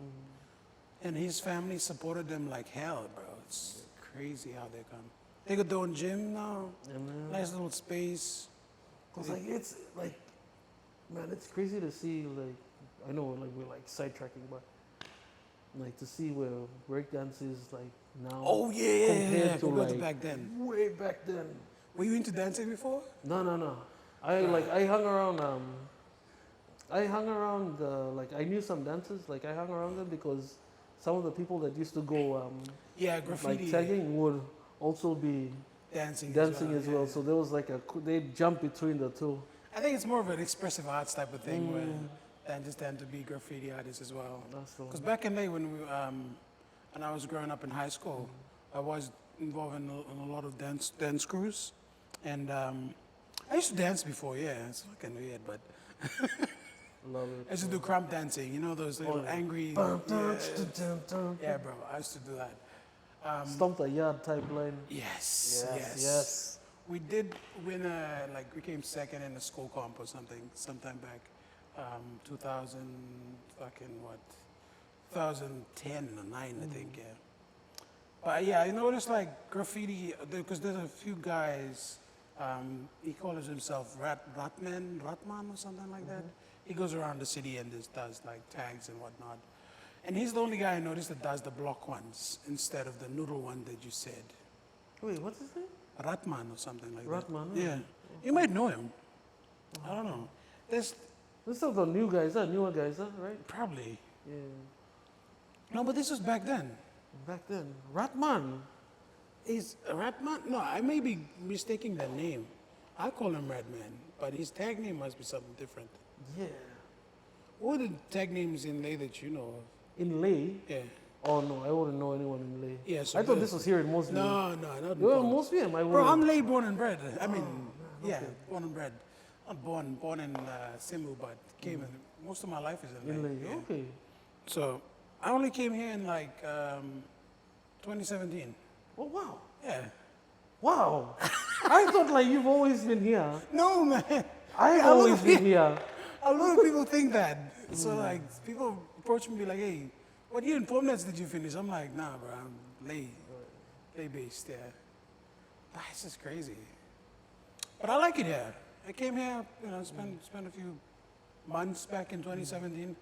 A: and his family supported them like hell, bro. It's crazy how they come. They got their own gym now.
B: Yeah, man.
A: Nice little space.
B: Cause like it's like, man, it's crazy to see like, I know like we're like sidetracking, but like to see where breakdance is like now.
A: Oh yeah,
B: compared to
A: compared to
B: like
A: back then.
B: way back then.
A: Were you into dancing before?
B: No. I hung around like I knew some dancers. Like I hung around them because some of the people that used to go
A: Yeah, graffiti.
B: like tagging would also be
A: dancing
B: as well.
A: yeah.
B: So there was like they jump between the two.
A: I think it's more of an expressive arts type of thing than just tend to be graffiti artists as well.
B: That's the
A: Because back in the day when I was growing up in high school, I was involved in a lot of dance crews, and I used to dance before. Yeah, it's fucking weird, but
B: Love it.
A: I used to do crump dancing. You know those little angry. Yeah, bro, I used to do that.
B: Stomp the yard type line.
A: Yes. We did win we came second in a school comp or something sometime back, 2000 fucking what, 2010 or 9 I think, yeah. But yeah, I noticed like graffiti because there's a few guys. He calls himself Ratman or something like that. He goes around the city and just does like tags and whatnot. And he's the only guy I noticed that does the block ones instead of the noodle one that you said.
B: Wait, what's his name?
A: Ratman or something like that.
B: Ratman,
A: Yeah. You might know him. I don't know. There's
B: This is the new guys, newer guys, right?
A: probably.
B: Yeah.
A: No, but this was back then.
B: Back then, Ratman.
A: Is Ratman? No, I may be mistaking the name. I call him Redman, but his tag name must be something different.
B: Yeah.
A: What are the tag names in Leh that you know of?
B: In Leh.
A: Yeah.
B: Oh no, I wouldn't know anyone in Leh.
A: Yeah, so
B: I thought
A: the-
B: this was here in Mosby.
A: No, not
B: Well,
A: born.
B: Mosby, I would.
A: Bro, I'm Leh born and bred. I mean, born and bred. Not born in Simbu, but came in. Most of my life is in
B: in
A: Leh.
B: Leh.
A: Yeah.
B: Okay.
A: So I only came here in like 2017.
B: Oh wow.
A: Yeah.
B: Wow. I thought like you've always been here.
A: No, man.
B: I've
A: A lot
B: always
A: of
B: been
A: people-
B: here.
A: A lot of people think that. So like people approach me be like, hey, what year in Formnets did you finish? I'm like, nah, bro, I'm Leh based, yeah. This is crazy. But I like it here. I came here, spent a few months back in 2017.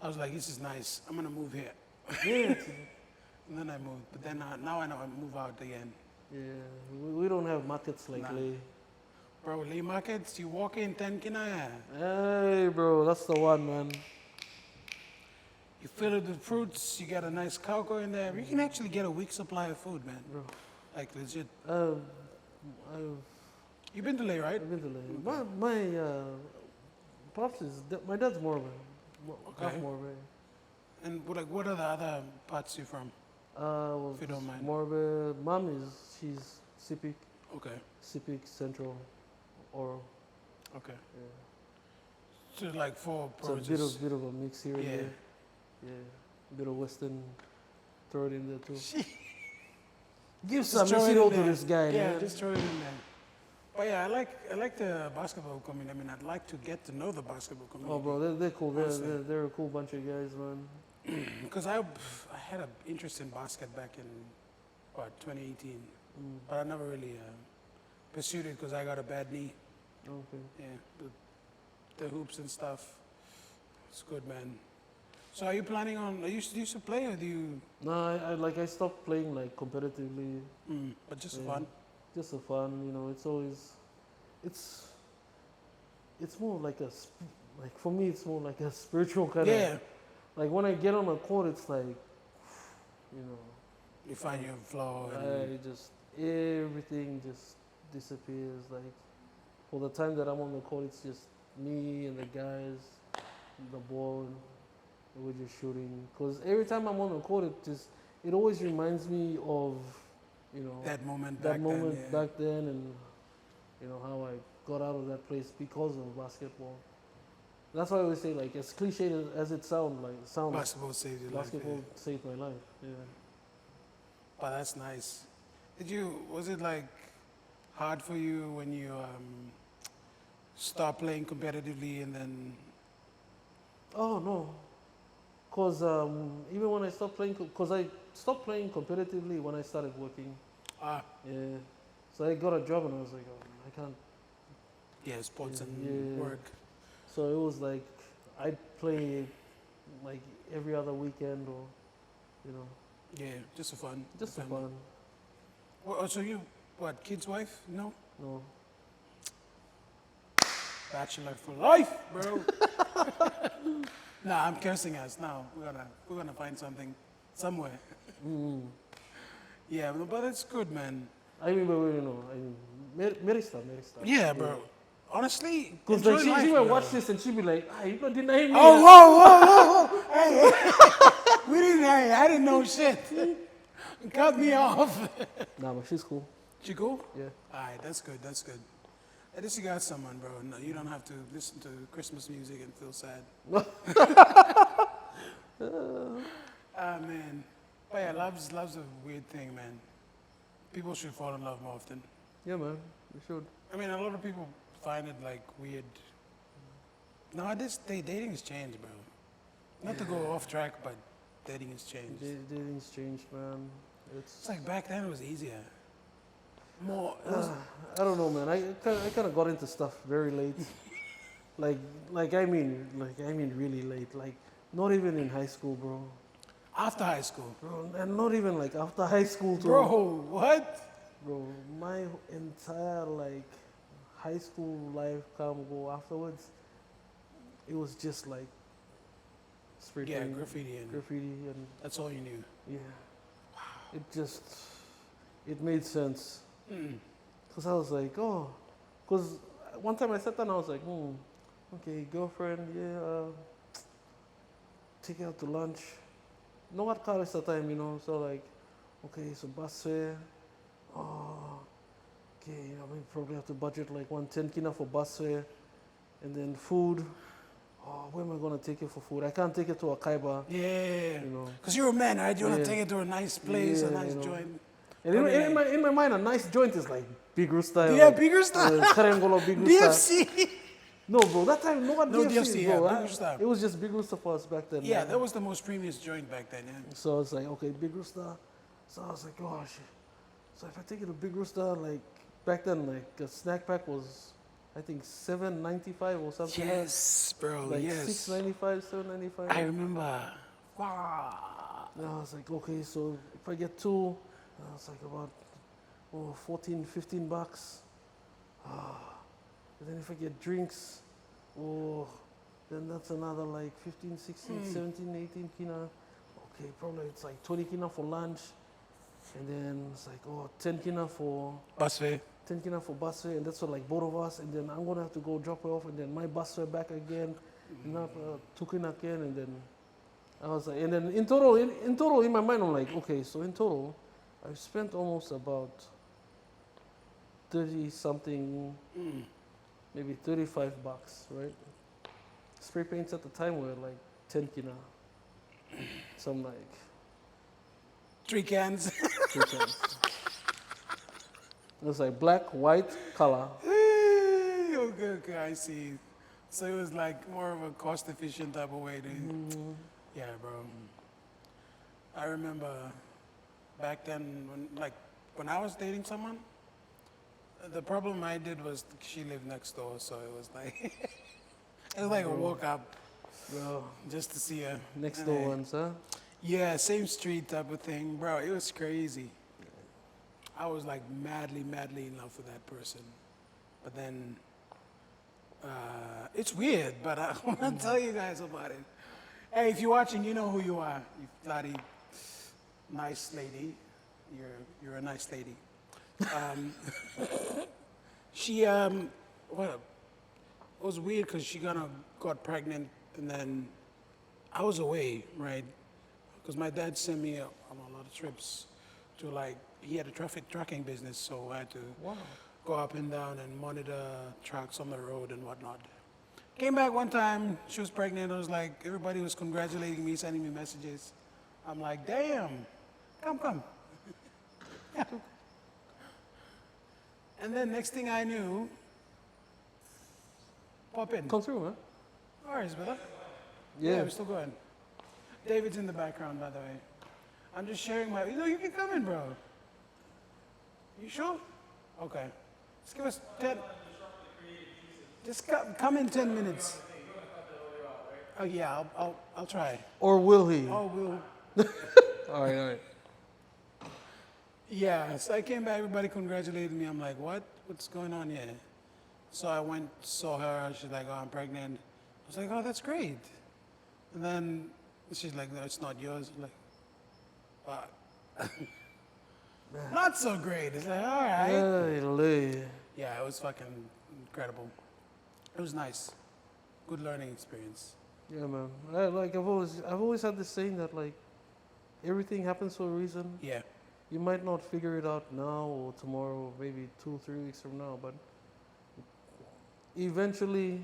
A: I was like, this is nice. I'm gonna move here.
B: Yeah.
A: And then I moved. But then now I know I move out again.
B: Yeah. We don't have markets like
A: Nah.
B: Leh.
A: Bro, Leh markets, you walk in 10 kina.
B: Hey, bro, that's the one, man.
A: You fill it with fruits, you get a nice cocoa in there. You can actually get a week's supply of food, man.
B: Bro.
A: Like legit.
B: I've
A: You've been to Leh, right?
B: been to Leh. My pops is my dad's Mormon. Half
A: Okay.
B: Mormon.
A: And what are the other parts you from?
B: Well,
A: If you don't mind.
B: Mormon. Mom she's Sipik
A: Okay,
B: Central, Oral.
A: okay.
B: Yeah.
A: So like four
B: It's a
A: approaches.
B: bit of a mix here and
A: Yeah.
B: there. Yeah, a bit of Western, throw it in there too. Give
A: Just
B: some
A: throw it
B: Messi
A: in
B: to
A: there.
B: this guy,
A: Yeah,
B: man.
A: just throw it in there. But yeah, I like the basketball community. I mean, I'd like to get to know the basketball community.
B: Oh, bro, they're cool.
A: Honestly.
B: They're a cool bunch of guys, man.
A: Because I had an interest in basket back in, what, 2018. But I never really pursued it because I got a bad knee.
B: Okay.
A: Yeah, the hoops and stuff. It's good, man. So are you planning on, used to play or do you,
B: No, I stopped playing like competitively,
A: but just for
B: Yeah.
A: fun?
B: just for fun. You know, it's always, it's more like like for me, it's more like a spiritual kind of.
A: Yeah,
B: Like when I get on the court, it's like, you know,
A: you find your flow. And,
B: I just everything just disappears. Like for the time that I'm on the court, it's just me and the guys, the ball, and we're just shooting. Because every time I'm on the court, it always reminds me of, you know,
A: that moment
B: that
A: back
B: moment
A: then. Yeah.
B: back then, and you know how I got out of that place because of basketball. That's why I always say, like, as cliche as it sounds,
A: Basketball saved your life.
B: basketball
A: Yeah.
B: saved my life. Yeah.
A: But that's nice. Was it like hard for you when you start playing competitively and then,
B: Oh no, because even when I stopped playing, because I stopped playing competitively when I started working.
A: ah,
B: Yeah. So I got a job and I was like, oh, I can't.
A: yeah, sports and
B: Yeah.
A: work?
B: So it was like I'd play like every other weekend or, you know,
A: Yeah, just for fun.
B: just for
A: family.
B: fun.
A: Well, so you, what, kid's wife? No?
B: No.
A: Bachelor for life, bro. Nah, I'm cursing us now. We're gonna find something somewhere. Yeah, but it's good, man.
B: I mean, but you know, Merista.
A: Yeah, bro. Honestly,
B: Because
A: enjoy
B: like she
A: life,
B: will
A: bro.
B: watch this and she'll be like, ah, you not denying me.
A: Oh, whoa, whoa, whoa, whoa. Hey, we didn't. Hey, I didn't know shit. Cut me off.
B: Nah, but she's cool.
A: You cool?
B: Yeah.
A: All right, that's good. That's good. At least you got someone, bro. No, you don't have to listen to Christmas music and feel sad. Ah, man. But yeah, love's a weird thing, man. People should fall in love more often.
B: Yeah, man. We should.
A: I mean, a lot of people find it like weird. Nowadays, dating has changed, bro. Not to go off track, but dating has changed.
B: Dating's changed, man.
A: It's like back then it was easier. More. It was,
B: I don't know, man. I kind of got into stuff very late. like I mean really late. Like not even in high school, bro.
A: after high school.
B: Bro, and not even like after high school too.
A: Bro, what?
B: Bro, my entire like high school life come go afterwards. It was just like spray
A: Yeah,
B: paint,
A: graffiti and
B: and
A: that's all you knew.
B: yeah. It made sense. Because I was like, oh, because one time I sat down, I was like, okay, girlfriend, yeah, take her out to lunch. No what car is the time, you know, so like, okay, so bus fare, oh, okay, I mean, probably have to budget like 110 kina for bus fare, and then food. Oh, where am I gonna take it for food? I can't take it to a kaiba,
A: Yeah.
B: you know.
A: Because you're a man, right? You want
B: Yeah.
A: to take it to a nice place, a
B: Yeah,
A: nice
B: you know.
A: joint.
B: And in my mind, a nice joint is like Big Rooster.
A: Yeah,
B: like,
A: Big Rooster.
B: Triangle Big Rooster.
A: DFC.
B: No, bro, that time, no one
A: No
B: DFC,
A: DFC,
B: bro.
A: yeah, Big Rooster.
B: It was just Big Rooster for us back then.
A: Yeah,
B: man.
A: that was the most premium joint back then, yeah.
B: So I was like, okay, Big Rooster. So I was like, oh, shit. So if I take it to Big Rooster, like, back then, like, a snack pack was, I think, $7.95 or something.
A: Yes, bro,
B: Like,
A: yes.
B: $6.95, $7.95.
A: I remember. Wow.
B: And I was like, okay, so if I get two, I was like about 14, 15 bucks. And then if I get drinks, then that's another like 15, 16, 17, 18 kina. Okay, probably it's like 20 kina for lunch. And then it's like, 10 kina for
A: Bus fare.
B: 10 kina for bus fare, and that's for like both of us. And then I'm gonna have to go drop her off, and then my bus fare back again, and not 2 kina again. And then I was like, and then in total, in my mind, I'm like, okay, so in total, I've spent almost about 30 something, maybe 35 bucks, right? spray paints at the time were like 10 kina. Some like
A: 3 cans.
B: 3 cans. It was like black, white, color.
A: Okay, I see. So it was like more of a cost efficient type of way to. Yeah, bro. I remember back then when I was dating someone, the problem I did was she lived next door, so it was like it was like a walk up
B: Bro,
A: just to see her.
B: next
A: And
B: door ones, huh?
A: Yeah, same street type of thing, bro. It was crazy. I was like madly in love with that person, but then it's weird. But I want to tell you guys about it. Hey, if you're watching, you know who you are. You bloody nice lady. You're a nice lady. She what? It was weird because she kind of got pregnant, and then I was away, right? Because my dad sent me on a lot of trips to like, he had a traffic tracking business, so I had to go up and down and monitor trucks on the road and whatnot. Came back one time, she was pregnant. I was like, everybody was congratulating me, sending me messages. I'm like, damn, come. And then next thing I knew, pop in.
B: Come through, huh?
A: All right, brother.
B: Yeah.
A: We're still going. David's in the background, by the way. I'm just sharing my. You can come in, bro. You sure? Okay. Just give us 10. Just come in 10 minutes. Oh yeah, I'll try.
B: Or will he?
A: Oh, we'll.
B: All right.
A: Yeah. So I came back. Everybody congratulated me. I'm like, what? What's going on here? So I went, saw her. She's like, oh, I'm pregnant. I was like, oh, that's great. And then she's like, no, it's not yours. I'm like, not so great. It's like, all right.
B: Hey,
A: Yeah, it was fucking incredible. It was nice. Good learning experience.
B: yeah, man. I've always had this saying that like everything happens for a reason.
A: Yeah.
B: You might not figure it out now or tomorrow, or maybe 2-3 weeks from now, but eventually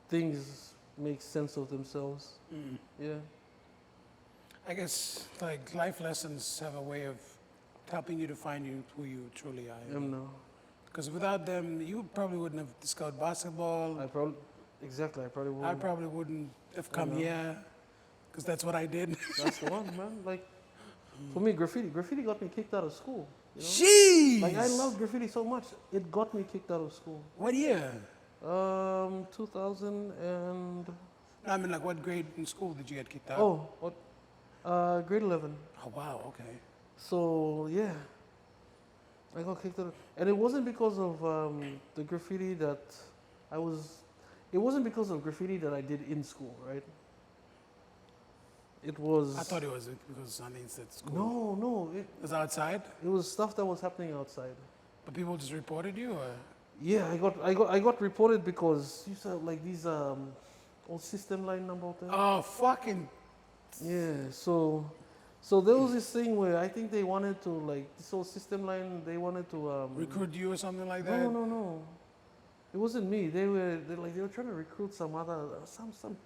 B: things make sense of themselves. Yeah.
A: I guess like life lessons have a way of helping you to find who you truly are.
B: No.
A: Because without them, you probably wouldn't have discovered basketball.
B: I probably wouldn't.
A: I probably wouldn't have come here. Because that's what I did.
B: That's the one, man. Like for me, graffiti got me kicked out of school. You know?
A: Jeez!
B: Like I loved graffiti so much, it got me kicked out of school.
A: What year?
B: 2000 and
A: I mean, like, what grade in school did you get kicked out?
B: grade 11.
A: Oh, wow, okay.
B: So yeah, I got kicked out, and it wasn't because of the graffiti that I was. It wasn't because of graffiti that I did in school, right? It was.
A: I thought it was because something at school.
B: No,
A: It was outside?
B: it was stuff that was happening outside.
A: But people just reported you, or?
B: Yeah, I got reported because you saw like these old system line number out there.
A: Oh, fucking.
B: Yeah, so there was this thing where I think they wanted to like this whole system line. They wanted to
A: Recruit you or something like that?
B: No. It wasn't me. They were trying to recruit some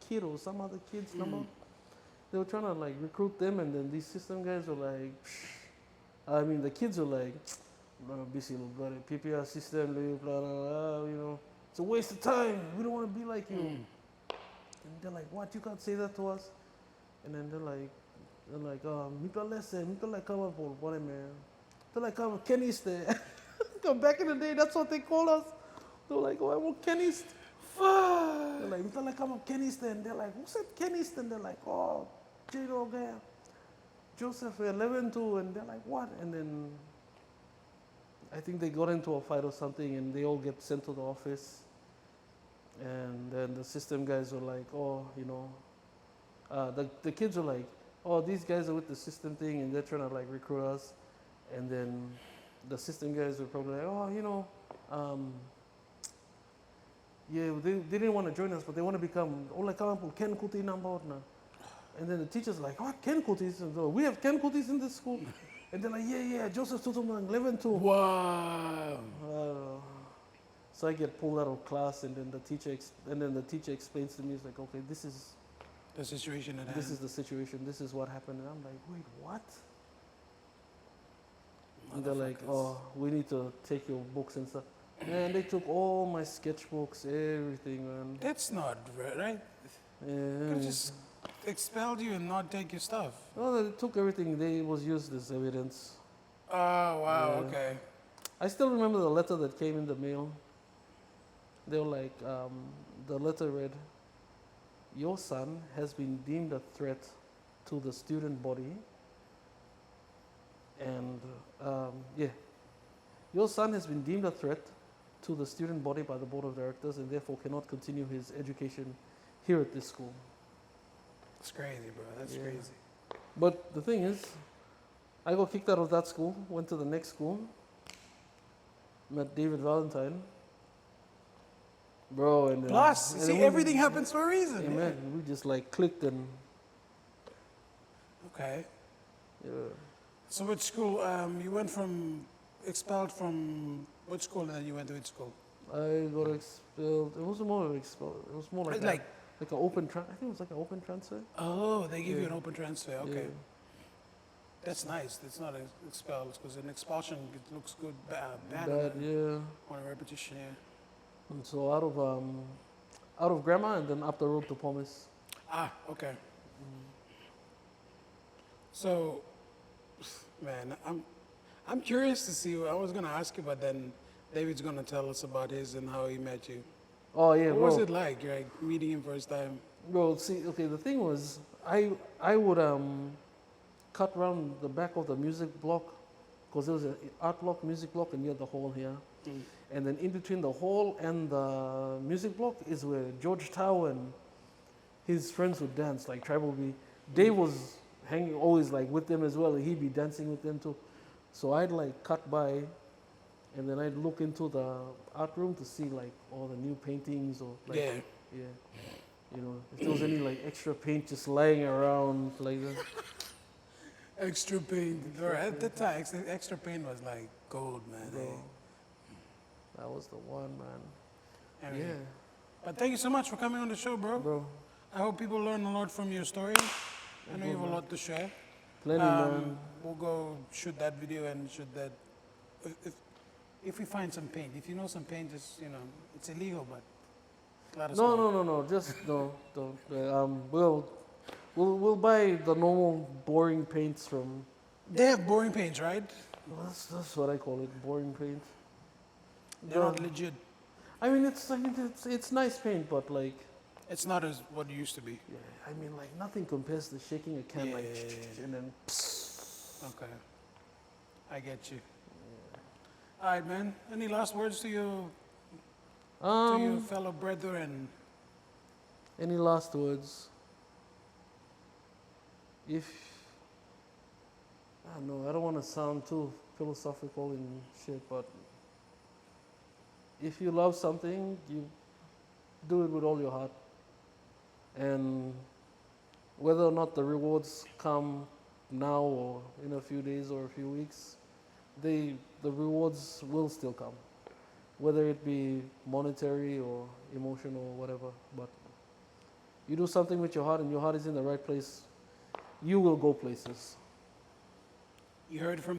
B: kid or some other kids number. They were trying to like recruit them, and then these system guys were like, I mean the kids were like, busy little bloody PPR system, blah blah blah. You know, it's a waste of time. We don't want to be like you. And they're like, what? You can't say that to us. And then they're like, Mika like come up for what man. They're like, come Kenny's there. Back in the day, that's what they called us. They're like, oh, I want Kenny's. Fuck. They're like, Mika like come up Kenny's there. And they're like, who said Kenny's? And they're like, oh, J-Dog guy. Joseph 11-2. And they're like, what? And then I think they got into a fight or something, and they all get sent to the office. And then the system guys were like, oh, you know, the kids were like, oh, these guys are with the system thing, and they're trying to like recruit us. And then the system guys were probably like, oh, you know, yeah, they didn't want to join us, but they want to become, Ken Kuti number now. And then the teacher's like, what, Ken Kutis? We have Ken Kutis in this school? And they're like, yeah, Joseph Tutumang, 11-2.
A: Wow.
B: So I get pulled out of class, and then the teacher explains to me, it's like, okay, this is
A: The situation at hand.
B: this is the situation, this is what happened, and I'm like, wait, what? And they're like,
A: Motherfuckers.
B: oh, we need to take your books and stuff. Man, they took all my sketchbooks, everything, man.
A: That's not right. Could
B: Yeah.
A: have just expelled you and not take your stuff.
B: No, they took everything. They was used as evidence.
A: Oh wow.
B: Yeah.
A: Okay.
B: I still remember the letter that came in the mail. They were like, the letter read, "Your son has been deemed a threat to the student body." And yeah, your son has been deemed a threat to the student body by the board of directors, and therefore cannot continue his education here at this school.
A: It's crazy, bro. That's
B: Yeah.
A: crazy.
B: But the thing is, I got kicked out of that school, went to the next school, met David Valentine. Bro, and
A: Plus,
B: and
A: see,
B: we-
A: everything happens for a reason.
B: Yeah, man, we just like clicked and
A: Okay.
B: yeah.
A: So which school? You went from expelled from which school, and then you went to which school?
B: I got expelled. It wasn't more expelled. It was more like
A: Like-
B: like an open. I think it was like an open transfer.
A: Oh, they give you
B: Yeah.
A: an open transfer. Okay.
B: Yeah.
A: That's nice. That's not expelled because an expulsion it looks good, bad
B: Bad, yeah.
A: on a repetition. Yeah.
B: And so out of grammar and then up the road to Pomis.
A: Ah, okay. So, man, I'm curious to see. I was gonna ask you, but then David's gonna tell us about his and how he met you.
B: Oh yeah,
A: What
B: bro.
A: was it like? You're like meeting him first time.
B: Bro, see, okay, the thing was, I would cut around the back of the music block, because there was an art block, music block, and you had the hall here.
A: Mm.
B: And then in between the hall and the music block is where George Tao and his friends would dance, like Tribal B. Dave was hanging always like with them as well, and he'd be dancing with them too. So I'd like cut by, and then I'd look into the art room to see like all the new paintings or like,
A: Yeah.
B: yeah. You know, if there was any like extra paint just lying around like that.
A: Extra paint. Bro, at the time, extra paint was like gold, man.
B: Bro, that was the one, man.
A: I mean,
B: Yeah,
A: But thank you so much for coming on the show, bro.
B: bro.
A: I hope people learn a lot from your story. I know you have a lot to share.
B: Plenty, man.
A: We'll go shoot that video and shoot that. If we find some paint, if you know some paint, just it's illegal, but let us
B: No,
A: know.
B: no, just no, don't. We'll buy the normal boring paints from.
A: They have boring paints, right?
B: That's what I call it, boring paint.
A: They're not legit.
B: I mean, it's nice paint, but like,
A: It's not as what it used to be.
B: yeah, I mean, like nothing compares to shaking a can like,
A: Yeah.
B: and then.
A: Okay, I get you. All right, man. Any last words to your fellow brethren?
B: Any last words? If I don't know, I don't want to sound too philosophical and shit, but if you love something, you do it with all your heart. And whether or not the rewards come now or in a few days or a few weeks, the rewards will still come, whether it be monetary or emotional or whatever. But you do something with your heart and your heart is in the right place, you will go places.
A: You heard from